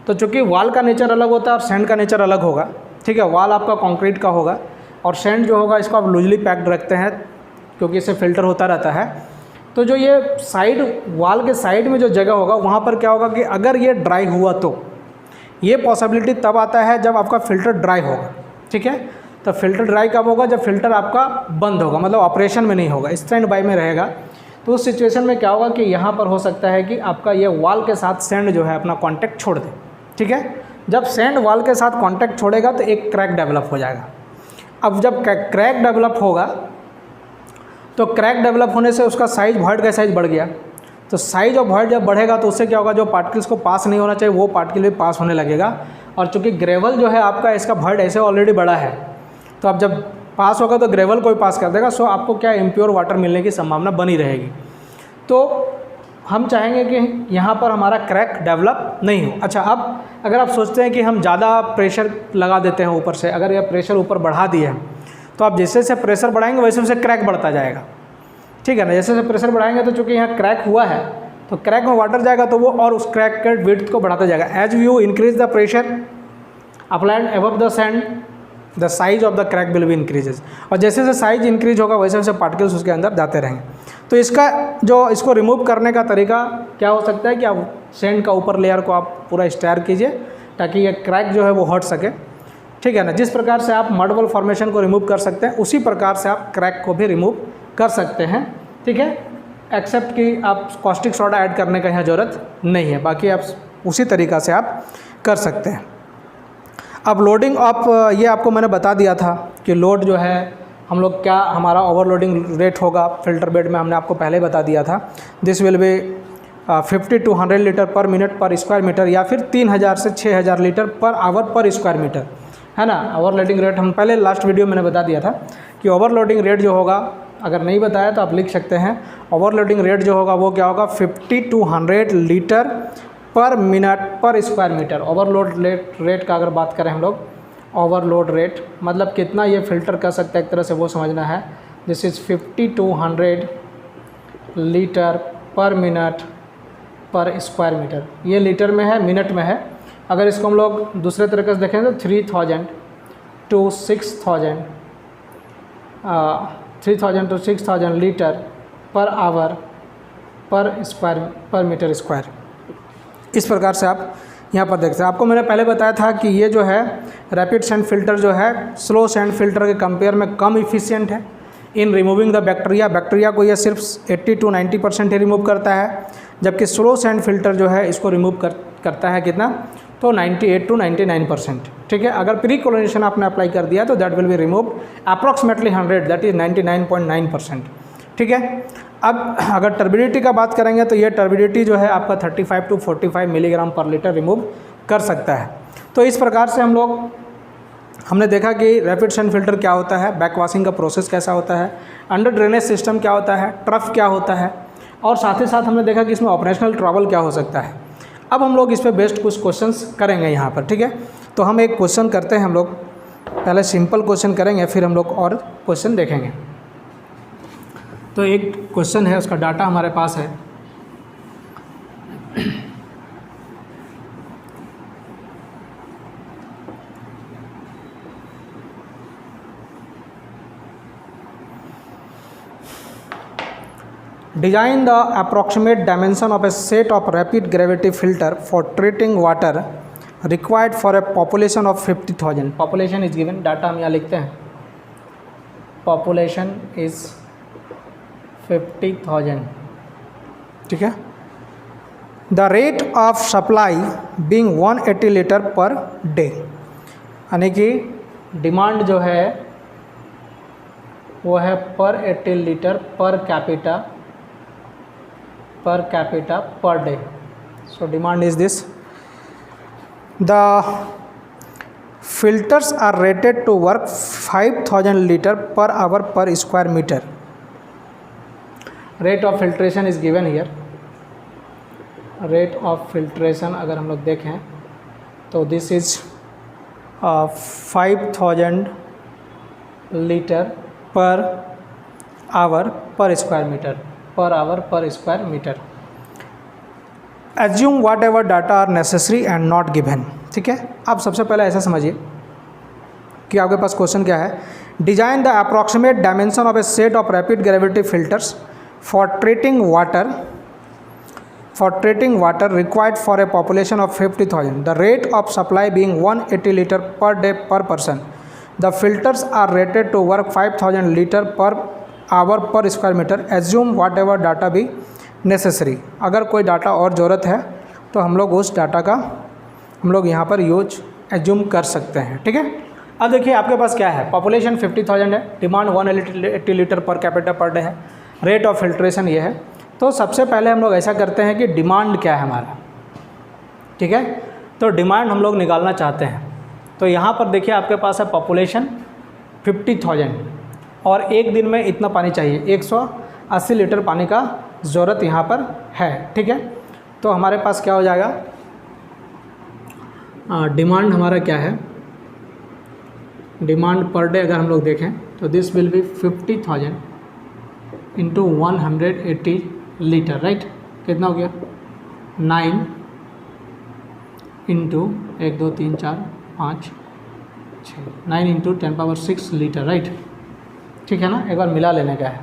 तो चूँकि वॉल का नेचर अलग होता है और सैंड का नेचर अलग होगा, ठीक है। वॉल आपका कंक्रीट का होगा और सैंड जो होगा इसको आप लूजली पैक्ड रखते हैं क्योंकि इससे फिल्टर होता रहता है। तो जो ये साइड, वॉल के साइड में जो जगह होगा वहाँ पर क्या होगा कि अगर ये ड्राई हुआ तो ये पॉसिबिलिटी तब आता है जब आपका फ़िल्टर ड्राई होगा, ठीक है। तो फिल्टर ड्राई कब होगा? जब फिल्टर आपका बंद होगा, मतलब ऑपरेशन में नहीं होगा, स्टैंड बाय में रहेगा। तो उस सिचुएशन में क्या होगा कि यहाँ पर हो सकता है कि आपका ये वॉल के साथ सैंड जो है अपना कांटेक्ट छोड़ दे, ठीक है। जब सैंड वॉल के साथ कांटेक्ट छोड़ेगा तो एक क्रैक डेवलप हो जाएगा। अब जब क्रैक डेवलप होगा तो क्रैक डेवलप होने से उसका साइज, वॉइड का साइज बढ़ गया। तो साइज ऑफ वॉइड जब बढ़ेगा तो उससे क्या होगा, जो पार्टिकल्स को पास नहीं होना चाहिए वो पार्टिकल भी पास होने लगेगा। और चूँकि ग्रेवल जो है आपका, इसका वॉइड ऐसे ऑलरेडी बड़ा है, तो अब जब पास होगा तो ग्रेवल को भी पास कर देगा। सो आपको क्या, इम्प्योर वाटर मिलने की संभावना बनी रहेगी। तो हम चाहेंगे कि यहाँ पर हमारा क्रैक डेवलप नहीं हो। अच्छा, अब अगर आप सोचते हैं कि हम ज़्यादा प्रेशर लगा देते हैं ऊपर से, अगर यह प्रेशर ऊपर बढ़ा दिए हैं तो आप जैसे जैसे प्रेशर बढ़ाएंगे वैसे वैसे क्रैक बढ़ता जाएगा, ठीक है ना। जैसे जैसे प्रेशर बढ़ाएंगे तो चूँकि यहाँ क्रैक हुआ है तो क्रैक में वाटर जाएगा तो वो और उस क्रैक के विड्थ को बढ़ाता जाएगा। As you increase the pressure applied above the sand, the size of the crack will be increases. और जैसे जैसे साइज इंक्रीज होगा वैसे वैसे पार्टिकल्स उसके अंदर जाते रहेंगे। तो इसको रिमूव करने का तरीका क्या हो सकता है कि आप सैंड का ऊपर लेयर को आप पूरा स्टेयर कीजिए ताकि ये क्रैक जो है वो हट सके, ठीक है ना। जिस प्रकार से आप मड वॉल फॉर्मेशन को रिमूव कर सकते हैं उसी प्रकार से आप क्रैक को भी रिमूव कर सकते हैं, ठीक है। एक्सेप्ट कि आप कॉस्टिक सोडा ऐड करने का यहाँ ज़रूरत नहीं है, बाकी आप उसी तरीक़ा से आप कर सकते हैं। अब लोडिंग ऑफ, ये आपको मैंने बता दिया था कि लोड जो है हम लोग क्या, हमारा ओवरलोडिंग रेट होगा फिल्टर बेड में, हमने आपको पहले बता दिया था। This will B 50 to 100 litre पर मिनट पर स्क्वायर मीटर, या फिर 3000 से 6000 litre per hour per square metre, है ना। ओवरलोडिंग रेट हम पहले लास्ट वीडियो मैंने बता दिया था कि ओवरलोडिंग रेट जो होगा, अगर नहीं बताया तो आप लिख सकते हैं। ओवरलोडिंग रेट जो होगा वो क्या होगा, 50 to 100 लीटर पर मिनट पर स्क्वायर मीटर। ओवरलोड रेट का अगर बात करें हम लोग, ओवरलोड रेट मतलब कितना ये फ़िल्टर कर सकता है, एक तरह से वो समझना है। दिस इज़ 50 to 100 लीटर पर मिनट पर स्क्वायर मीटर। ये लीटर में है, मिनट में है। अगर इसको हम लोग दूसरे तरीके से देखें तो 3000 to 6000 litre per hour per metre square, इस प्रकार से आप यहाँ पर देखते हैं। आपको मैंने पहले बताया था कि ये जो है रैपिड सैंड फिल्टर जो है स्लो सैंड फिल्टर के कंपेयर में कम इफ़िशिएंट है इन रिमूविंग द बैक्टीरिया को ये सिर्फ 80 to 90% ही रिमूव करता है, जबकि स्लो सैंड फिल्टर जो है इसको रिमूव करता है कितना, तो 98 to 99%, ठीक है। अगर प्री कोलोनेशन आपने अप्लाई कर दिया तो that will be remove approximately 100, that is 99.9%, ठीक है। अब अगर टर्बिडिटी का बात करेंगे तो ये टर्बिडिटी जो है आपका 35 to 45 मिलीग्राम पर लीटर रिमूव कर सकता है। तो इस प्रकार से हमने देखा कि रैपिड सैंड फिल्टर क्या होता है, बैक वॉशिंग का प्रोसेस कैसा होता है, अंडर ड्रेनेज सिस्टम क्या होता है, ट्रफ क्या होता है, और साथ ही साथ हमने देखा कि इसमें ऑपरेशनल ट्रबल क्या हो सकता है। अब हम लोग इस पर बेस्ड कुछ क्वेश्चंस करेंगे यहाँ पर, ठीक है। तो हम एक क्वेश्चन करते हैं, हम लोग पहले सिंपल क्वेश्चन करेंगे फिर हम लोग और क्वेश्चन देखेंगे। तो एक क्वेश्चन है, उसका डाटा हमारे पास है। Design the approximate dimension of a set of rapid gravity filter for treating water required for a population of 50,000. Population is given, data हम यहाँ लिखते हैं, population is 50,000, ठीक है। The rate of supply being 180 litre per day, यानी कि demand जो है वो है पर 80 litre per capita per day. So demand is this. The filters are rated to work 5000 liter per hour per square meter. Rate of filtration is given here. Rate of filtration अगर हम लोग देखें तो this is 5000 liter per hour per square meter. Per hour per square meter. Assume whatever data are necessary and not given. ठीक है, अब सबसे पहले ऐसा समझिए कि आपके पास क्वेश्चन क्या है. Design the approximate dimension of a set of rapid gravity filters for treating water required for a population of 50,000. The rate of supply being 180 litre per day per person. The filters are rated to work 5000 litre per hour per square metre. Assume whatever data be necessary. अगर कोई data और ज़रूरत है तो हम लोग उस data का हम लोग यहाँ पर यूज एज्यूम कर सकते हैं. ठीक है, अब देखिए आपके पास क्या है. पॉपुलेशन 50,000 है, demand 180 litre per capita per day है, रेट ऑफ फिल्ट्रेशन ये है. तो सबसे पहले हम लोग ऐसा करते हैं कि डिमांड क्या है हमारा. ठीक है, तो डिमांड हम लोग निकालना चाहते हैं. तो यहाँ पर देखिए आपके पास है पॉपुलेशन 50,000 और एक दिन में इतना पानी चाहिए, 180 लीटर पानी का ज़रूरत यहाँ पर है. ठीक है, तो हमारे पास क्या हो जाएगा, डिमांड हमारा क्या है, डिमांड पर डे अगर हम लोग देखें तो this will B 50,000 into 180 litre. Right, कितना हो गया 9 इंटू 1 2 3 4 5 6 9 इंटू 10⁻6 लीटर. राइट, ठीक है ना, एक बार मिला लेने का है.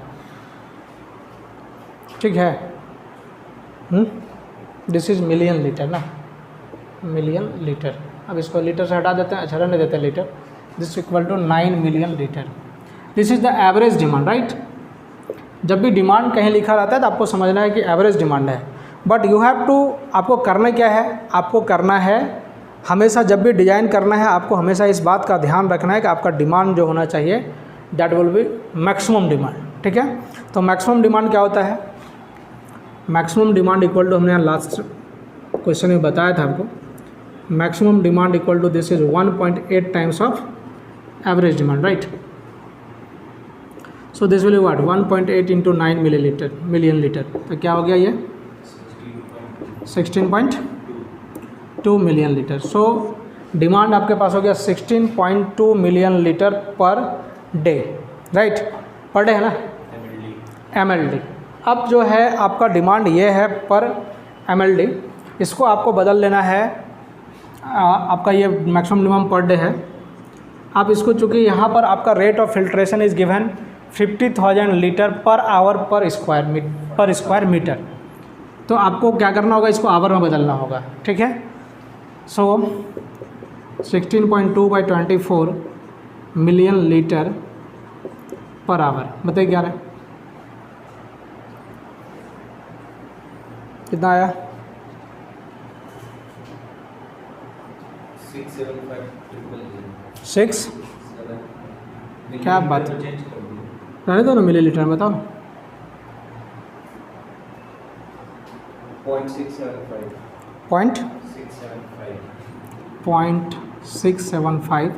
ठीक है, दिस इज़ मिलियन लीटर ना, मिलियन लीटर. अब इसको लीटर से हटा देते हैं, अच्छा रहने देते हैं litre. This equal to 9 million litre. This is the average demand. Right, जब भी डिमांड कहीं लिखा रहता है तो आपको समझना है कि एवरेज डिमांड है. बट यू हैव टू, आपको करना क्या है, आपको करना है हमेशा जब भी डिज़ाइन करना है आपको हमेशा इस बात का ध्यान रखना है कि आपका डिमांड जो होना चाहिए that will be maximum demand. ठीक है, तो मैक्सिमम डिमांड क्या होता है, मैक्सिमम डिमांड इक्वल टू, हमने लास्ट क्वेश्चन में बताया था आपको, maximum demand equal to this is 1.8 times of average demand. Right, so this will be what 1.8 into 9 million litre. तो क्या हो गया ये 16.2 मिलियन लीटर. सो डिमांड आपके पास हो गया 16.2 million litre per day. Right, per day है ना, MLD. अब जो है आपका डिमांड ये है पर MLD, इसको आपको बदल लेना है. आपका ये मैक्सिमम डिमांड पर डे है. आप इसको चूँकि यहाँ पर आपका rate of filtration is given 50,000 litre per hour per square metre. तो आपको क्या करना होगा, इसको आवर में बदलना होगा. ठीक है, सो 16.2 by 24 million litre per our. बताइए क्या है, कितना आया 6 क्या बात रहने दो ना, मिली लीटर में बताओ. 0.675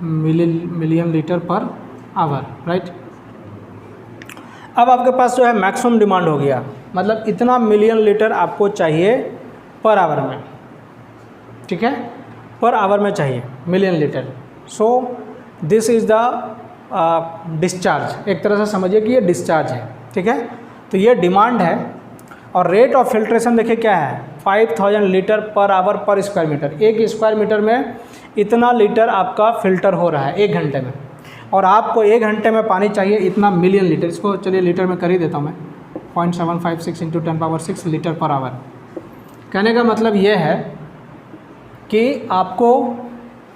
million litre per our. Right, अब आपके पास जो है मैक्सिमम डिमांड हो गया, मतलब इतना मिलियन लीटर आपको चाहिए पर आवर में. ठीक है, पर आवर में चाहिए million litre. So this is the discharge. एक तरह से समझिए कि ये डिस्चार्ज है. ठीक है, तो ये डिमांड है और रेट ऑफ फिल्ट्रेशन देखिए क्या है 5000 litre per hour per square metre. एक स्क्वायर मीटर में इतना लीटर आपका फ़िल्टर हो रहा है 1 घंटे में, और आपको 1 घंटे में पानी चाहिए इतना मिलियन लीटर. इसको चलिए लीटर में कर ही देता हूँ मैं, 0.756 इंटू 10⁻6 लीटर पर आवर. कहने का मतलब ये है कि आपको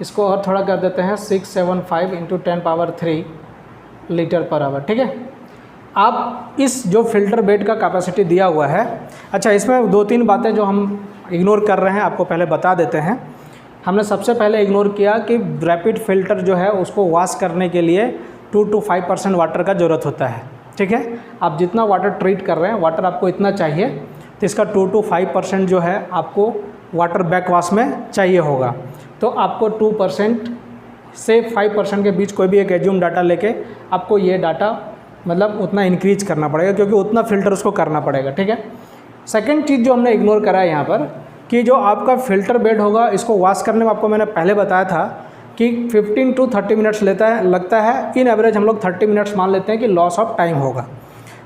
इसको और थोड़ा कर देते हैं 675 इंटू 10⁻3 लीटर पर आवर. ठीक है, आप इस जो फिल्टर बेड का कैपेसिटी दिया हुआ है. अच्छा, इसमें 2-3 बातें जो हम इग्नोर कर रहे हैं आपको पहले बता देते हैं. हमने सबसे पहले इग्नोर किया कि रैपिड फिल्टर जो है उसको वॉश करने के लिए 2 to 5% वाटर का ज़रूरत होता है. ठीक है, आप जितना वाटर ट्रीट कर रहे हैं, वाटर आपको इतना चाहिए, तो इसका 2 to 5% जो है आपको वाटर बैक वॉश में चाहिए होगा. तो आपको 2% से 5% के बीच कोई भी एक एज्यूम डाटा लेके आपको ये डाटा मतलब उतना इंक्रीज करना पड़ेगा, क्योंकि उतना फ़िल्टर उसको करना पड़ेगा, ठीक है। सेकंड चीज़ जो हमने इग्नोर करा है यहाँ पर कि जो आपका फ़िल्टर बेड होगा इसको वॉश करने में आपको मैंने पहले बताया था कि 15 to 30 मिनट्स लगता है। इन एवरेज हम लोग 30 मिनट्स मान लेते हैं कि लॉस ऑफ टाइम होगा।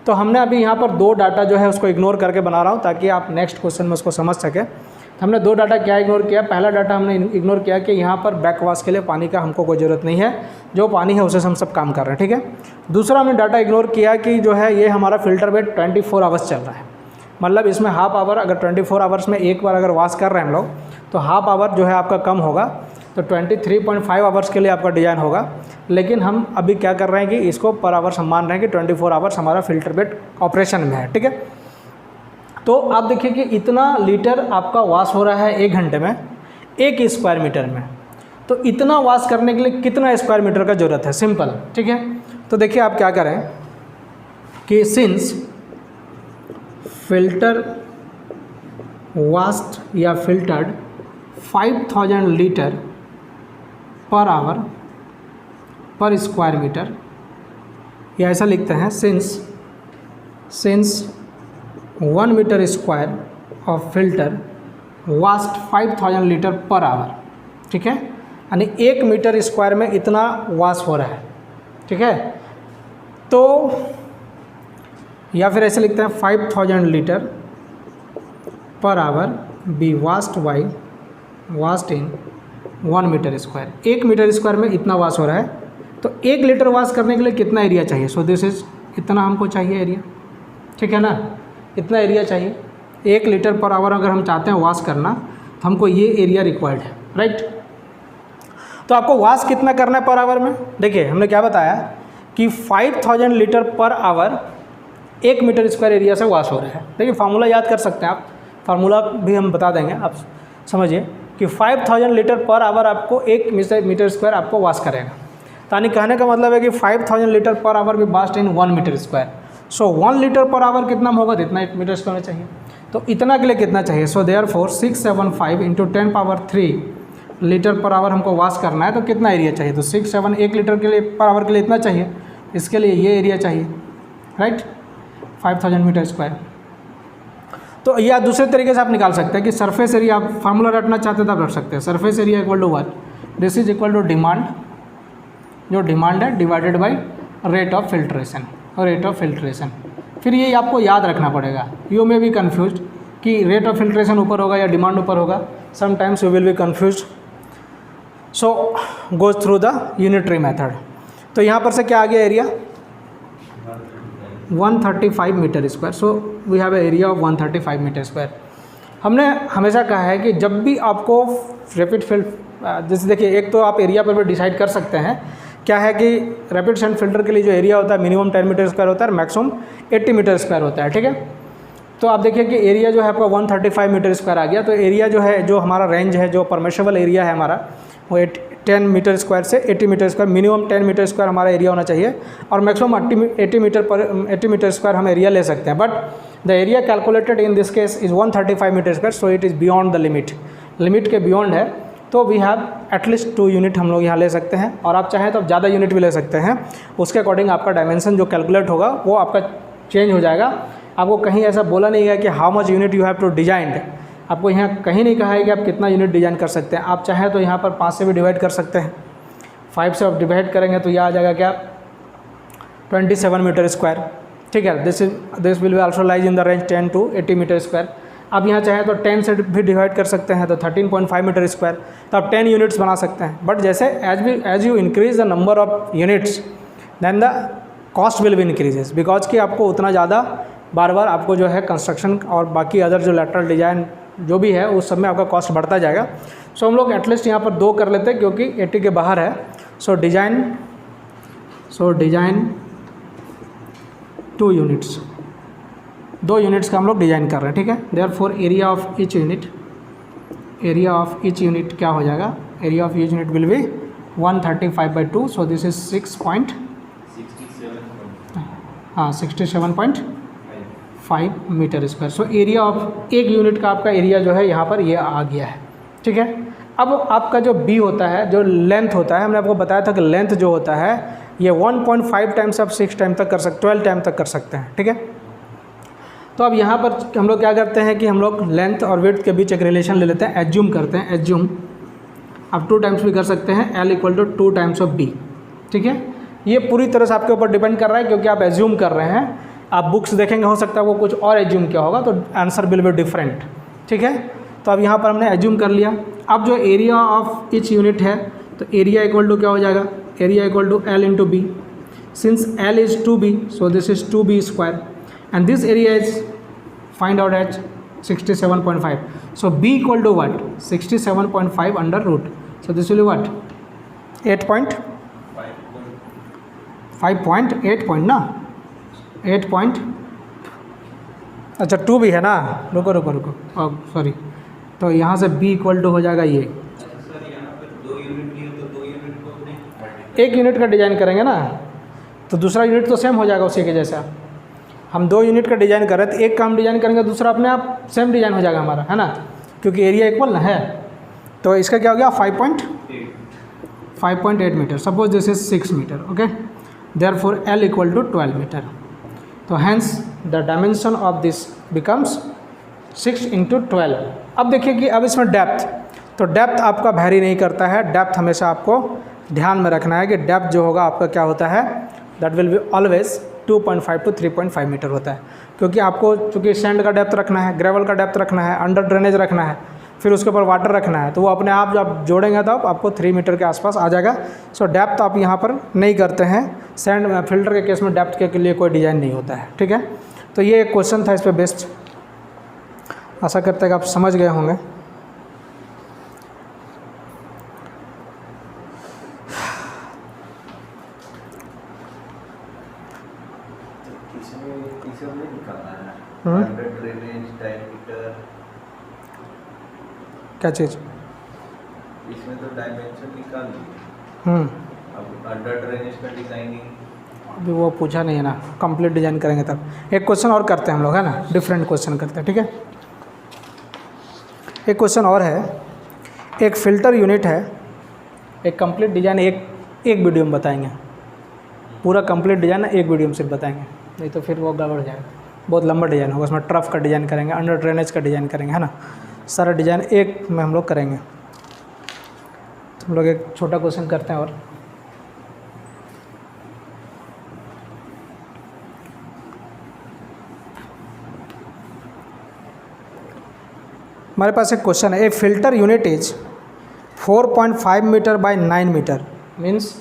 तो हमने अभी यहाँ पर 2 डाटा जो है उसको इग्नोर करके बना रहा हूँ ताकि आप नेक्स्ट क्वेश्चन में उसको समझ सकें। हमने 2 डाटा क्या इग्नोर किया, पहला डाटा हमने इग्नोर किया कि यहाँ पर बैक वॉश के लिए पानी का हमको कोई ज़रूरत नहीं है, जो पानी है उसे हम सब काम कर रहे हैं, ठीक है। दूसरा हमने डाटा इग्नोर किया कि जो है ये हमारा फ़िल्टर बेड 24 आवर्स चल रहा है, मतलब इसमें हाफ आवर, अगर 24 आवर्स में एक बार अगर वॉश कर रहे हैं हम लोग तो हाफ आवर जो है आपका कम होगा, तो 23.5 आवर्स के लिए आपका डिज़ाइन होगा। लेकिन हम अभी क्या कर रहे हैं कि इसको पर आवर्स हम मान रहे हैं कि 24 आवर्स हमारा फ़िल्टर बेड ऑपरेशन में है, ठीक है। तो आप देखिए कि इतना लीटर आपका वॉश हो रहा है 1 घंटे में 1 स्क्वायर मीटर में, तो इतना वॉश करने के लिए कितना स्क्वायर मीटर का ज़रूरत है, सिंपल, ठीक है। तो देखिए आप क्या करें कि सिंस फिल्टर वॉश्ड या filtered 5000 litre per hour per square metre, या ऐसा लिखते हैं since 1 metre square of filter washed 5000 litre per hour, ठीक है, यानी 1 मीटर स्क्वायर में इतना वॉश हो रहा है, ठीक है। तो या फिर ऐसे लिखते हैं 5000 litre per hour be washed in 1 metre square. 1 metre square में इतना वॉश हो रहा है, तो 1 लीटर वॉश करने के लिए कितना एरिया चाहिए? सो दिस इज इतना हमको चाहिए एरिया, ठीक है ना, इतना एरिया चाहिए। 1 लीटर पर आवर अगर हम चाहते हैं वॉश करना तो हमको ये एरिया रिक्वायर्ड है, राइट। तो आपको वॉश कितना करना है पर आवर में? देखिए हमने क्या बताया कि 5000 litre per hour 1 metre square area से वॉश हो रहा है। देखिए फार्मूला याद कर सकते हैं आप, फार्मूला भी हम बता देंगे, आप समझिए कि 5000 लीटर पर आवर आपको 1 मीटर स्क्वायर आपको वॉश करेगा। यानी कहने का मतलब है कि 5000 लीटर पर आवर भी washed in 1 metre square. So 1 litre per hour कितना होगा, इतना 1 मीटर स्क्वायर में चाहिए। तो इतना के लिए कितना चाहिए? So therefore 675 into 10⁻³ litre per our हमको वॉश करना है, तो कितना एरिया चाहिए? तो 1 लीटर के लिए पर आवर के लिए इतना चाहिए, इसके लिए ये एरिया चाहिए, राइट, 5000 मीटर स्क्वायर। तो या दूसरे तरीके से आप निकाल सकते हैं कि सरफेस एरिया, आप फार्मूला रटना चाहते हैं तो आप रट सकते हैं। Surface area equal to what? This is equal to demand, जो डिमांड है divided by rate of filtration, और रेट ऑफ फिल्ट्रेशन फिर ये आपको याद रखना पड़ेगा। यू मे बी कन्फ्यूज कि रेट ऑफ फिल्ट्रेशन ऊपर होगा या डिमांड ऊपर होगा, sometimes you will be confuse, so goes through the unitary method. तो यहाँ पर से क्या आ गया area? 135 metre square. So we have a area of 135 metre square. हमने हमेशा कहा है कि जब भी आपको रैपिड फिल्ट, जैसे देखिए एक तो आप एरिया पर भी डिसाइड कर सकते हैं, क्या है कि रैपिड सेंट फिल्टर के लिए जो एरिया होता है मिनिमम 10 मीटर स्क्वायर होता है और मैक्सिमम 80 मीटर स्क्वायर होता है, ठीक है। तो आप देखिए कि एरिया जो है आपका 135 मीटर स्क्वायर आ गया। तो एरिया जो है, जो हमारा रेंज है, जो परमिशेबल एरिया है हमारा, वो 10 मीटर स्क्वायर से 80 metre square, minimum 10 metre square हमारा एरिया होना चाहिए और मैक्सिमम 80 मीटर स्क्वायर हम एरिया ले सकते हैं। But the area calculated in this case is 135 metre square, so it is beyond the limit, limit के बियॉन्ड है। तो वी हैव एटलीस्ट 2 यूनिट हम लोग यहाँ ले सकते हैं, और आप चाहें तो आप ज़्यादा यूनिट भी ले सकते हैं। उसके अकॉर्डिंग आपका डायमेंशन जो कैलकुलेट होगा वो आपका चेंज हो जाएगा। आपको कहीं ऐसा बोला नहीं गया कि how much unit you have to design, आपको यहाँ कहीं नहीं कहा है कि आप कितना यूनिट डिज़ाइन कर सकते हैं। आप चाहें तो यहाँ पर 5 से भी डिवाइड कर सकते हैं, 5 से आप डिवाइड करेंगे तो यह आ जाएगा क्या? 27 मीटर स्क्वायर, ठीक है। This will be also lies in the range 10 to 80 metre square. आप यहाँ चाहें तो 10 से भी डिवाइड कर सकते हैं, तो 13.5 मीटर स्क्वायर, तो आप 10 यूनिट्स बना सकते हैं। बट जैसे as you increase the number of units then the cost will be increases, because कि आपको उतना ज़्यादा बार बार आपको जो है कंस्ट्रक्शन और बाकी अदर जो लैटरल डिज़ाइन जो भी है उस सब में आपका कॉस्ट बढ़ता जाएगा। सो हम लोग एटलीस्ट यहाँ पर 2 कर लेते हैं क्योंकि 80 के बाहर है। सो डिज़ाइन 2 यूनिट्स, 2 यूनिट्स का हम लोग डिज़ाइन कर रहे हैं, ठीक है। Therefore area of each unit क्या हो जाएगा? Area of each unit will be 135/2, so this is 67.5 metre square. So area of एक यूनिट का आपका एरिया जो है यहाँ पर ये आ गया है, ठीक है। अब आपका जो बी होता है, जो लेंथ होता है, हमने आपको बताया था कि लेंथ जो होता है ये 1.5 टाइम्स आप 6 टाइम तक कर सकते, 12 टाइम तक कर सकते हैं, ठीक है। तो अब यहाँ पर हम लोग क्या करते हैं कि हम लोग लेंथ और विड्थ के बीच एक रिलेशन ले लेते हैं, एज्यूम करते हैं, एज्यूम आप 2 टाइम्स भी कर सकते हैं, L equal to 2 times of b, ठीक है। ये पूरी तरह से आपके ऊपर डिपेंड कर रहा है क्योंकि आप एज्यूम कर रहे हैं। आप बुक्स देखेंगे, हो सकता है वो कुछ और एज्यूम किया होगा, तो आंसर विल बी डिफरेंट, ठीक है। तो अब यहाँ पर हमने एज्यूम कर लिया। अब जो एरिया ऑफ ईच यूनिट है, तो एरिया इक्वल टू क्या हो जाएगा, area equal to L into b. Since L is 2b, so this is 2b square and this area is find out at 67.5. So b equal to what, 67.5 under root. So this will be what, 5.8 point ना, 8 point, अच्छा 2 भी है ना, रुको रुको रुको, sorry, तो यहाँ से b इक्वल टू हो जाएगा ये। सर यहाँ पे 2 यूनिट लिए तो 2 यूनिट को अपने एक यूनिट का डिजाइन करेंगे ना, तो दूसरा यूनिट तो सेम हो जाएगा उसी के जैसा। हम 2 यूनिट का डिज़ाइन कर रहे थे, एक का हम डिज़ाइन करेंगे, दूसरा अपने आप सेम डिज़ाइन हो जाएगा हमारा, है ना, क्योंकि एरिया इक्वल ना है। तो इसका क्या हो गया, 5.8 metre. Suppose this is 6 metre, okay, therefore L equal to 12 metre. तो hence the dimension of this becomes 6 into 12। अब देखिए कि अब इसमें डेप्थ, तो डेप्थ आपका वैरी नहीं करता है। डेप्थ हमेशा आपको ध्यान में रखना है कि डेप्थ जो होगा आपका क्या होता है, that will be always 2.5 to 3.5 metre होता है, क्योंकि आपको चूँकि सैंड का डेप्थ रखना है, ग्रेवल का डेप्थ रखना है, अंडर ड्रेनेज रखना है, फिर उसके ऊपर वाटर रखना है, तो वो अपने आप जब जोड़ेंगे तो आपको 3 मीटर के आसपास आ जाएगा। सो डेप्थ आप यहाँ पर नहीं करते हैं, सैंड फिल्टर के केस में डेप्थ के लिए कोई डिज़ाइन नहीं होता है, ठीक है। तो ये एक क्वेश्चन था इस पर बेस्ड, आशा करते हैं कि आप समझ गए होंगे। अंडर ड्रेनेज डायमीटर, क्या चीज़, इसमें तो डायमेंशन निकाल दी। अब अंडर ड्रेनेज का डिजाइनिंग अभी वो पूछा नहीं है ना, कंप्लीट डिजाइन करेंगे तब। एक क्वेश्चन और करते हैं हम लोग, है ना, डिफरेंट क्वेश्चन करते हैं, ठीक है। एक क्वेश्चन और है, एक फ़िल्टर यूनिट है, एक कंप्लीट डिजाइन एक वीडियो में बताएंगे, पूरा कंप्लीट डिजाइन एक वीडियो में सिर्फ बताएंगे, नहीं तो फिर वो गड़बड़ हो जाएगा, बहुत लंबा डिज़ाइन होगा। उसमें ट्रफ का डिज़ाइन करेंगे, अंडर ड्रेनेज का डिज़ाइन करेंगे, है ना, सारा डिज़ाइन एक में हम लोग करेंगे। तो हम लोग एक छोटा क्वेश्चन करते हैं और हमारे पास एक क्वेश्चन है, a filter unit is 4.5 metre by 9 metre, means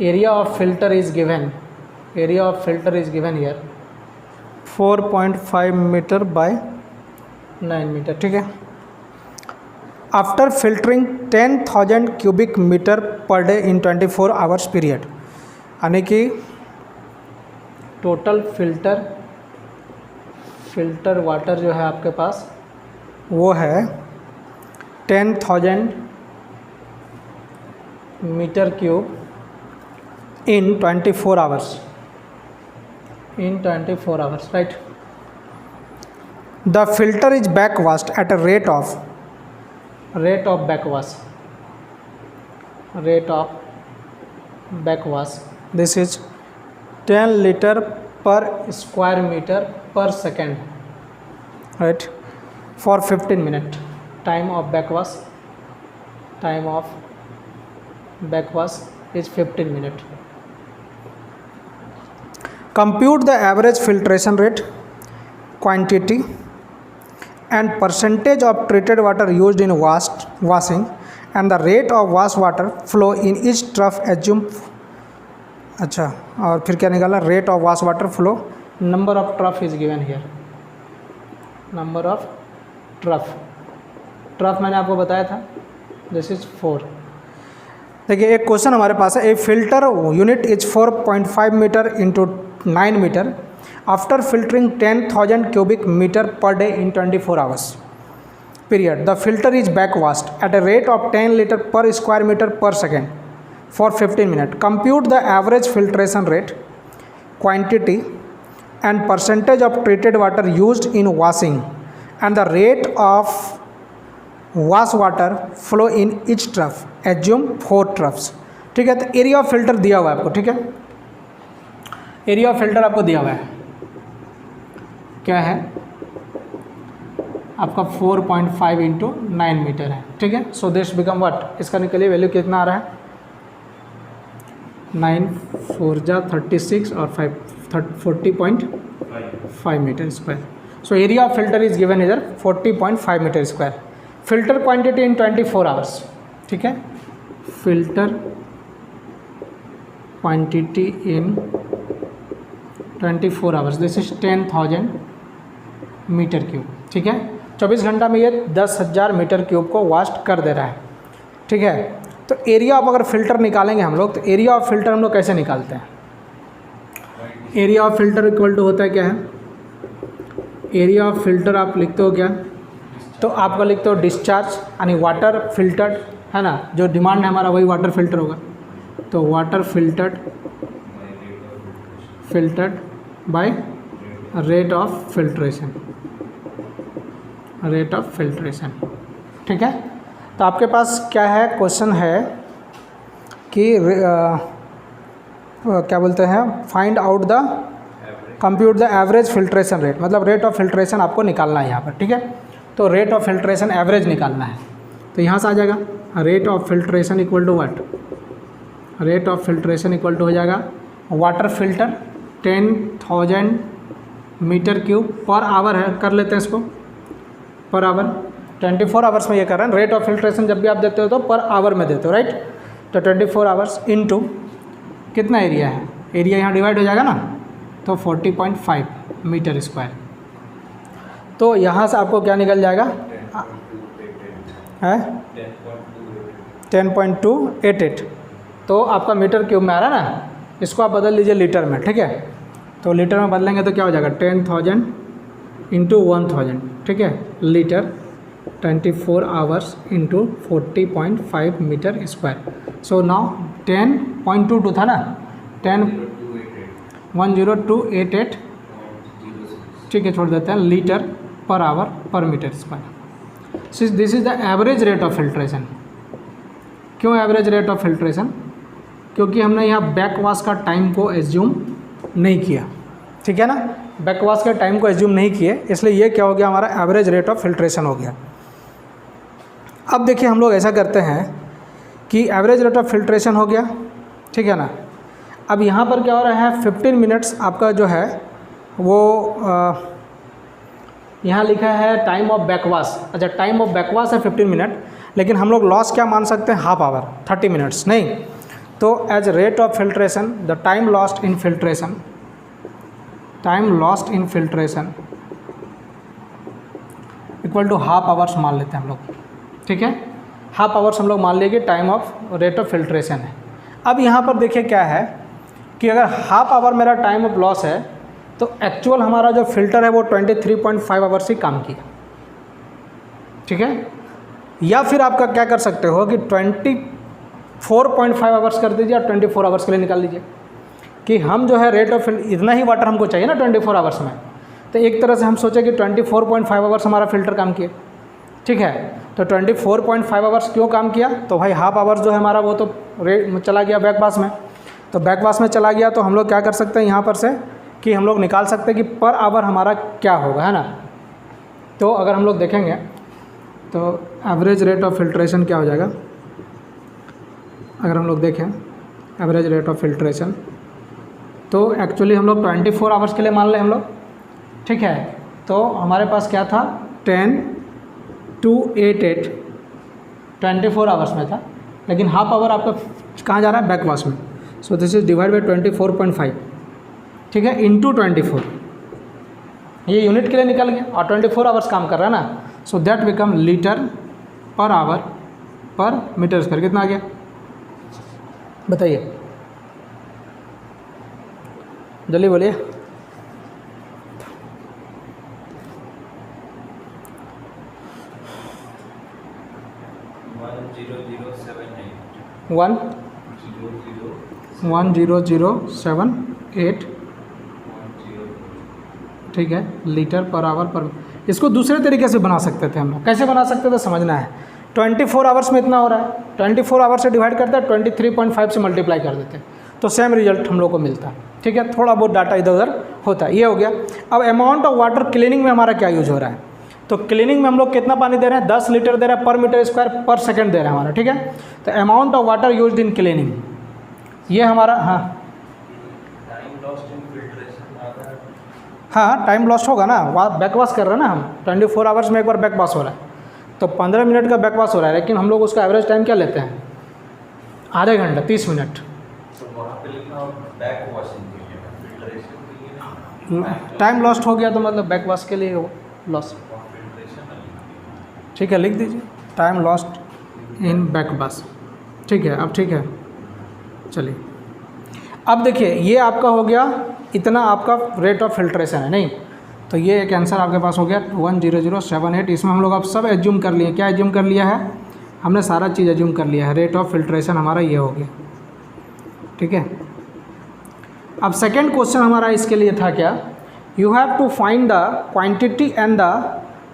area of filter is given, area of filter is given here 4.5 metre by 9 metre, ठीक है। After filtering 10,000 cubic metre per day in 24 hours period, यानी कि total filter water जो है आपके पास वो है 10,000 metre cube in 24 hours, in 24 hours, right? The filter is backwashed at a rate of backwash. This is 10 liter per square meter per second, right? For 15 minutes. Time of backwash is 15 minutes. Compute the average filtration rate, quantity and percentage of treated water used in washing and the rate of wash water flow in each trough assume। अच्छा, और फिर क्या निकाला, rate of wash water flow, number of trough is given here, number of trough मैंने आपको बताया था, this is 4। देखिए एक क्वेश्चन हमारे पास है, a filter unit is 4.5 metre into 9 metre after filtering 10,000 cubic meter per day in 24 hours period. The filter is backwashed at a rate of 10 liter per square meter per second for 15 minutes. Compute the average filtration rate, quantity and percentage of treated water used in washing and the rate of wash water flow in each trough, assume 4 troughs. ठीक है, तो area of filter दिया हुआ है आपको। ठीक है, area of filter आपको दिया हुआ है, क्या है आपका 4.5 इंटू 9 मीटर है। ठीक है, सो दिस बिकम व्हाट, इसका निकलिए वैल्यू कितना आ रहा है, 9 4 जा 36 और 5 40.5 metre square. So area of filter is given इधर 40.5 metre square. Filter quantity in 24 hours. ठीक है, filter quantity in 24 hours, this is 10,000 metre cube. ठीक है, 24 घंटा में ये 10,000 मीटर क्यूब को वास्ट कर दे रहा है। ठीक है, तो एरिया ऑफ अगर फिल्टर निकालेंगे हम लोग, तो एरिया ऑफ फिल्टर हम लोग कैसे निकालते हैं, area of filter equal to होता है क्या है, एरिया ऑफ फिल्टर आप लिखते हो क्या, तो आपका लिखते हो डिस्चार्ज यानी वाटर फिल्टर्ड है ना, जो डिमांड है हमारा वही वाटर फिल्टर होगा, तो water filtered by rate of filtration, rate of filtration. ठीक है, तो आपके पास क्या है, क्वेश्चन है कि क्या बोलते हैं, find out the compute the average filtration rate, मतलब रेट ऑफ फिल्ट्रेशन आपको निकालना है यहाँ पर। ठीक है, तो रेट ऑफ फिल्ट्रेशन एवरेज निकालना है, तो यहाँ से आ जाएगा rate of filtration equal to what, rate of filtration equal to हो जाएगा water filter 10,000 metre cube per hour है, कर लेते हैं इसको पर आवर, 24 आवर्स में ये कर रहे हैं। रेट ऑफ फिल्ट्रेशन जब भी आप देते हो तो पर आवर में देते हो, राइट, तो 24 आवर्स इनटू कितना एरिया है, एरिया यहाँ डिवाइड हो जाएगा ना, तो 40.5 मीटर स्क्वायर। तो यहाँ से आपको क्या निकल जाएगा, है 10.288, तो आपका मीटर क्यूब में आ रहा है ना, इसको आप बदल लीजिए लीटर में। ठीक है, तो लीटर में बदलेंगे तो क्या हो जाएगा 10,000 इंटू 1000। ठीक है, litre 24 hours into 40.5 metre square. So now 10.22 था ना, 10,10288, ठीक है, छोड़ देते हैं, litre per hour per metre square. Since this is the average rate of filtration. क्यों एवरेज रेट ऑफ फिल्ट्रेशन, क्योंकि हमने यहाँ बैकवाश का टाइम को एज्यूम नहीं किया। ठीक है ना, बैकवाश के टाइम को एज्यूम नहीं किए, इसलिए ये क्या हो गया, हमारा एवरेज रेट ऑफ फिल्ट्रेशन हो गया। अब देखिए हम लोग ऐसा करते हैं कि एवरेज रेट ऑफ फिल्ट्रेशन हो गया, ठीक है ना। अब यहाँ पर क्या हो रहा है, 15 मिनट्स आपका जो है वो यहाँ लिखा है टाइम ऑफ बैकवाश। अच्छा, टाइम ऑफ बैकवाश है 15 मिनट, लेकिन हम लोग लॉस क्या मान सकते हैं, हाफ आवर, 30 मिनट्स नहीं। तो as rate of filtration the time lost in filtration, time lost in filtration equal to half hours मान लेते हैं हम लोग। ठीक है, हाफ आवर्स हम लोग मान लेंगे time of rate of filtration है। अब यहाँ पर देखिए क्या है कि अगर हाफ आवर मेरा टाइम ऑफ लॉस है तो एक्चुअल हमारा जो फिल्टर है वो 23.5 आवर्स ही काम किया। ठीक है, या फिर आपका क्या कर सकते हो कि 24.5 आवर्स कर दीजिए और 24 आवर्स के लिए निकाल लीजिए कि हम जो है रेट ऑफ इतना ही वाटर हमको चाहिए ना 24 आवर्स में, तो एक तरह से हम सोचे कि 24.5 आवर्स हमारा फिल्टर काम किया। ठीक है, तो 24.5 आवर्स क्यों काम किया, तो भाई हाफ आवर्स जो है हमारा वो तो रेट चला गया बैकवाश में, तो बैकवाश में चला गया तो हम लोग क्या कर सकते हैं यहाँ पर से कि हम लोग निकाल सकते हैं कि पर आवर हमारा क्या होगा, है ना। तो अगर हम लोग देखेंगे तो एवरेज रेट ऑफ फिल्ट्रेशन क्या हो जाएगा, अगर हम लोग देखें एवरेज रेट ऑफ फिल्ट्रेशन तो एक्चुअली हम लोग 24 आवर्स के लिए मान लें हम लोग। ठीक है, तो हमारे पास क्या था 10,288 24 आवर्स में था, लेकिन हाफ आवर आपका कहाँ जा रहा है, बैकवाश में। सो दिस इज डिवाइड बाई 24.5, ठीक है, इंटू 24, ये यूनिट के लिए निकल गया और 24 आवर्स काम कर रहा है ना। So that become litre per hour per metre square. कितना आ गया बताइए, जल्दी बोलिए। 100,078, ठीक है, लीटर पर आवर पर। इसको दूसरे तरीके से बना सकते थे हम लोग। कैसे बना सकते थे समझना है। 24 आवर्स में इतना हो रहा है, 24 आवर्स से डिवाइड करते हैं, 23.5 से मल्टीप्लाई कर देते हैं, तो सेम रिजल्ट हम लोग को मिलता है। ठीक है, थोड़ा बहुत डाटा इधर उधर होता है। ये हो गया। अब अमाउंट ऑफ वाटर क्लीनिंग में हमारा क्या यूज हो रहा है, तो क्लीनिंग में हम लोग कितना पानी दे रहे हैं, 10 लीटर दे रहे हैं पर मीटर स्क्वायर पर सेकंड दे रहे हैं हमारा। ठीक है, तो amount of water used in cleaning, ये हमारा हाँ टाइम लॉस होगा ना, बैक वॉश कर रहे हैं ना हम, 24 आवर्स में एक बार बैक वॉश हो रहा है, तो 15 मिनट का बैक वॉश हो रहा है, लेकिन हम लोग उसका एवरेज टाइम क्या लेते हैं, आधे घंटा 30 मिनट। तो वहाँ पे लिखना बैक वॉशिंग के लिए, फिल्ट्रेशन के लिए नहीं। टाइम लॉस्ट हो गया तो मतलब बैक वॉश के लिए लॉस। ठीक है, लिख दीजिए time lost in back wash. ठीक है, अब ठीक है, चलिए अब देखिए ये आपका हो गया, इतना आपका रेट ऑफ फिल्ट्रेशन है नहीं, तो ये एक आंसर आपके पास हो गया 10078। इसमें हम लोग अब सब एज्यूम कर लिए, क्या एज्यूम कर लिया है हमने, सारा चीज़ एज्यूम कर लिया है। रेट ऑफ फिल्ट्रेशन हमारा ये हो गया। ठीक है, अब सेकेंड क्वेश्चन हमारा इसके लिए था क्या, you have to find the quantity and the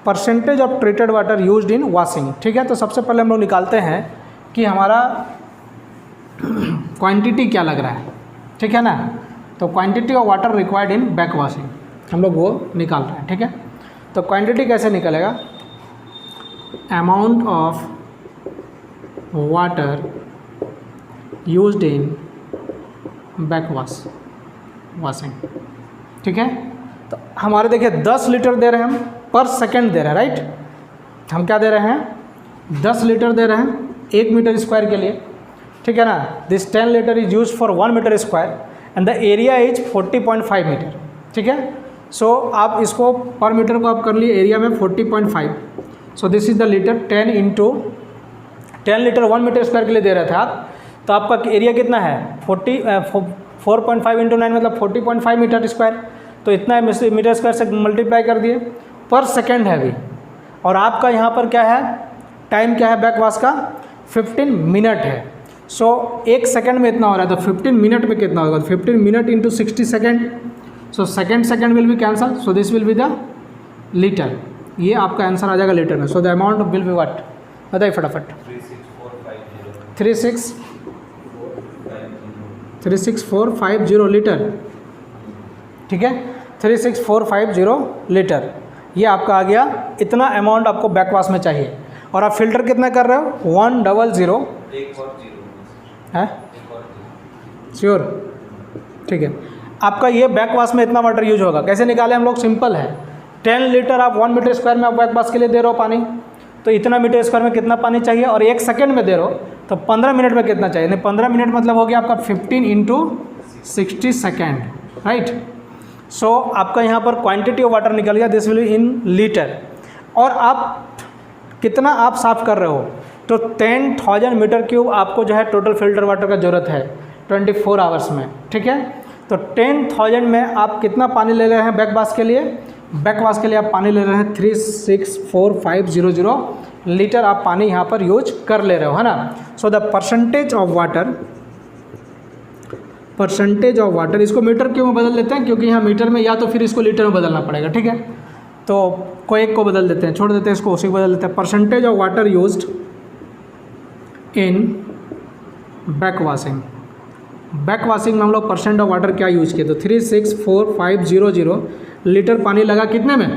percentage of treated water used in washing. ठीक है, तो सबसे पहले हम लोग निकालते हैं कि हमारा क्वांटिटी क्या लग रहा है। ठीक है ना, तो quantity of water required in back washing हम लोग वो निकाल रहे हैं। ठीक है, तो क्वांटिटी कैसे निकलेगा, amount of water used in back washing. ठीक है, तो हमारे देखिए 10 लीटर दे रहे हैं हम पर सेकंड दे रहे हैं, राइट। हम क्या दे रहे हैं, 10 लीटर दे रहे हैं 1 मीटर स्क्वायर के लिए। ठीक है ना, this 10 litre is use for 1 metre square and the area is 40.5 metre. ठीक है, सो आप इसको पर मीटर को आप कर लिए एरिया में 40.5, so this is the litre 10 into 10 litre 1 metre square के लिए दे रहे थे आप, तो आपका एरिया कितना है 4.5 इंटू 9 मतलब 40.5 मीटर स्क्वायर, तो इतना मीटर स्क्वायर से मल्टीप्लाई कर दिए, पर सेकेंड है अभी। और आपका यहाँ पर क्या है, टाइम क्या है बैक वॉश का 15 मिनट है। सो 1 सेकंड में इतना हो रहा है, तो 15 मिनट में कितना होगा, 15 minute into 60 second, so second will be cancel, so this will be the litre. ये आपका आंसर आ जाएगा लीटर में। So the amount will be what, बताइए फटाफट। 36450 लीटर। ठीक है, 36450 लीटर ये आपका आ गया। इतना अमाउंट आपको बैक वॉश में चाहिए, और आप फिल्टर कितना कर रहे हो 100 है, श्योर। ठीक है, आपका ये बैक वॉश में इतना वाटर यूज होगा। कैसे निकाले हम लोग, सिंपल है, 10 लीटर आप 1 मीटर स्क्वायर में आप बैक वॉश के लिए दे रहे हो पानी, तो इतना मीटर स्क्वायर में कितना पानी चाहिए, और 1 सेकंड में दे रहे हो तो 15 मिनट में कितना चाहिए, नहीं 15 मिनट मतलब हो गया आपका 15 इंटू 60 सेकेंड, राइट। सो आपका यहाँ पर क्वांटिटी ऑफ वाटर निकल गया, this will be in litre. और आप कितना आप साफ़ कर रहे हो, तो 10,000 मीटर क्यूब आपको जो है टोटल फिल्टर वाटर का ज़रूरत है 24 आवर्स में। ठीक है, तो 10,000 में आप कितना पानी ले रहे हैं बैक वॉश के लिए, बैक वॉश के लिए आप पानी ले रहे हैं 364,500 लीटर आप पानी यहाँ पर यूज कर ले रहे हो, है ना। So the percentage of water, इसको मीटर क्यों में बदल लेते हैं, क्योंकि यहाँ मीटर में या तो फिर इसको लीटर में बदलना पड़ेगा। ठीक है, तो कोई एक को बदल देते हैं, छोड़ देते हैं इसको, उसी को बदल देते हैं। Percentage of water used in back washing, back washing में हम लोग परसेंट ऑफ वाटर क्या यूज किए, तो 364,500 लीटर पानी लगा कितने में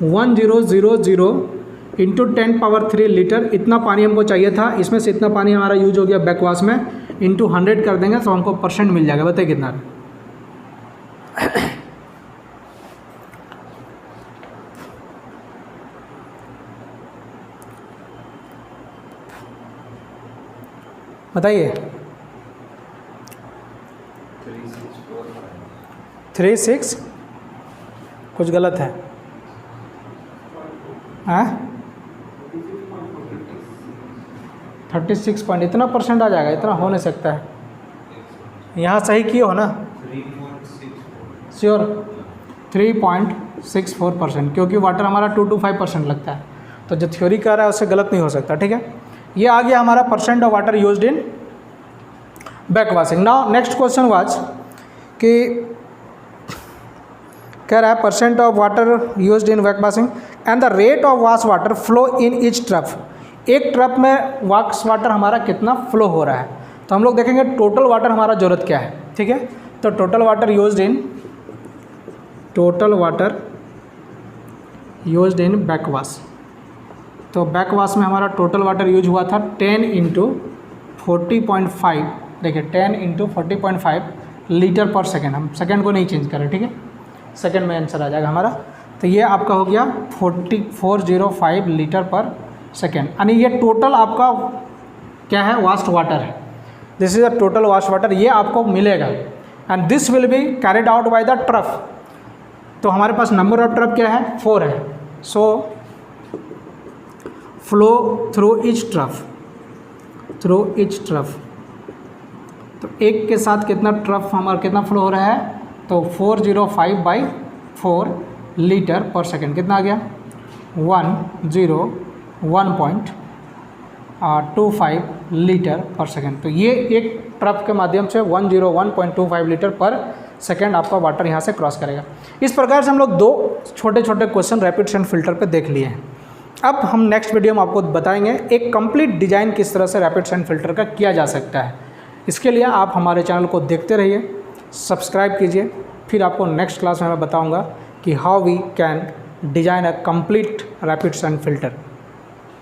1000 इंटू 10³ लीटर, इतना पानी हमको चाहिए था। इसमें से इतना पानी हमारा यूज हो गया बैक वॉश में, इंटू 100 कर देंगे तो हमको परसेंट मिल जाएगा। बताइए कितना, बताइए। 36 कुछ गलत है, हाँ 36 पॉइंट, इतना परसेंट आ जाएगा, इतना हो नहीं सकता है। यहाँ सही किए हो ना, 3.64 श्योर 3.64%, क्योंकि वाटर हमारा 2 to 5% लगता है, तो जो थ्योरी कह रहा है उससे गलत नहीं हो सकता। ठीक है, ये आ गया हमारा percent of water used in back washing. Now next question was कि कह रहा है percent of water used in back washing and the rate of wash water flow in each trough. एक ट्रफ में वॉश वाटर हमारा कितना flow हो रहा है, तो हम लोग देखेंगे टोटल वाटर हमारा ज़रूरत क्या है। ठीक है, तो total water used in back wash. तो बैक वॉश में हमारा टोटल वाटर यूज हुआ था 10 इंटू 40.5, देखिए 10 इंटू 40.5 लीटर पर सेकेंड। हम सेकेंड को नहीं चेंज करें, ठीक है, सेकेंड में आंसर आ जाएगा हमारा। तो ये आपका हो गया 405 लीटर पर सेकेंड, यानी ये टोटल आपका क्या है, वॉश्ड वाटर है। This is the total washed water, ये आपको मिलेगा and this will be carried out by the trough. तो हमारे पास नंबर ऑफ ट्रफ क्या है, 4 है। So flow through each trough, तो एक के साथ कितना ट्रफ हमारा कितना फ्लो हो रहा है, तो 405/4 लीटर पर सेकेंड कितना आ गया, 101.25 लीटर पर सेकेंड। तो ये एक ट्रफ के माध्यम से 101.25 लीटर पर सेकेंड आपका वाटर यहाँ से क्रॉस करेगा। इस प्रकार से हम लोग 2 छोटे छोटे क्वेश्चन रैपिड एडिशन फिल्टर पे देख लिए हैं। अब हम नेक्स्ट वीडियो में आपको बताएंगे एक कंप्लीट डिजाइन किस तरह से रैपिड एडिशन फिल्टर का किया जा सकता है। इसके लिए आप हमारे चैनल को देखते रहिए, सब्सक्राइब कीजिए, फिर आपको नेक्स्ट क्लास में मैं बताऊंगा कि how we can design a complete rapid addition filter.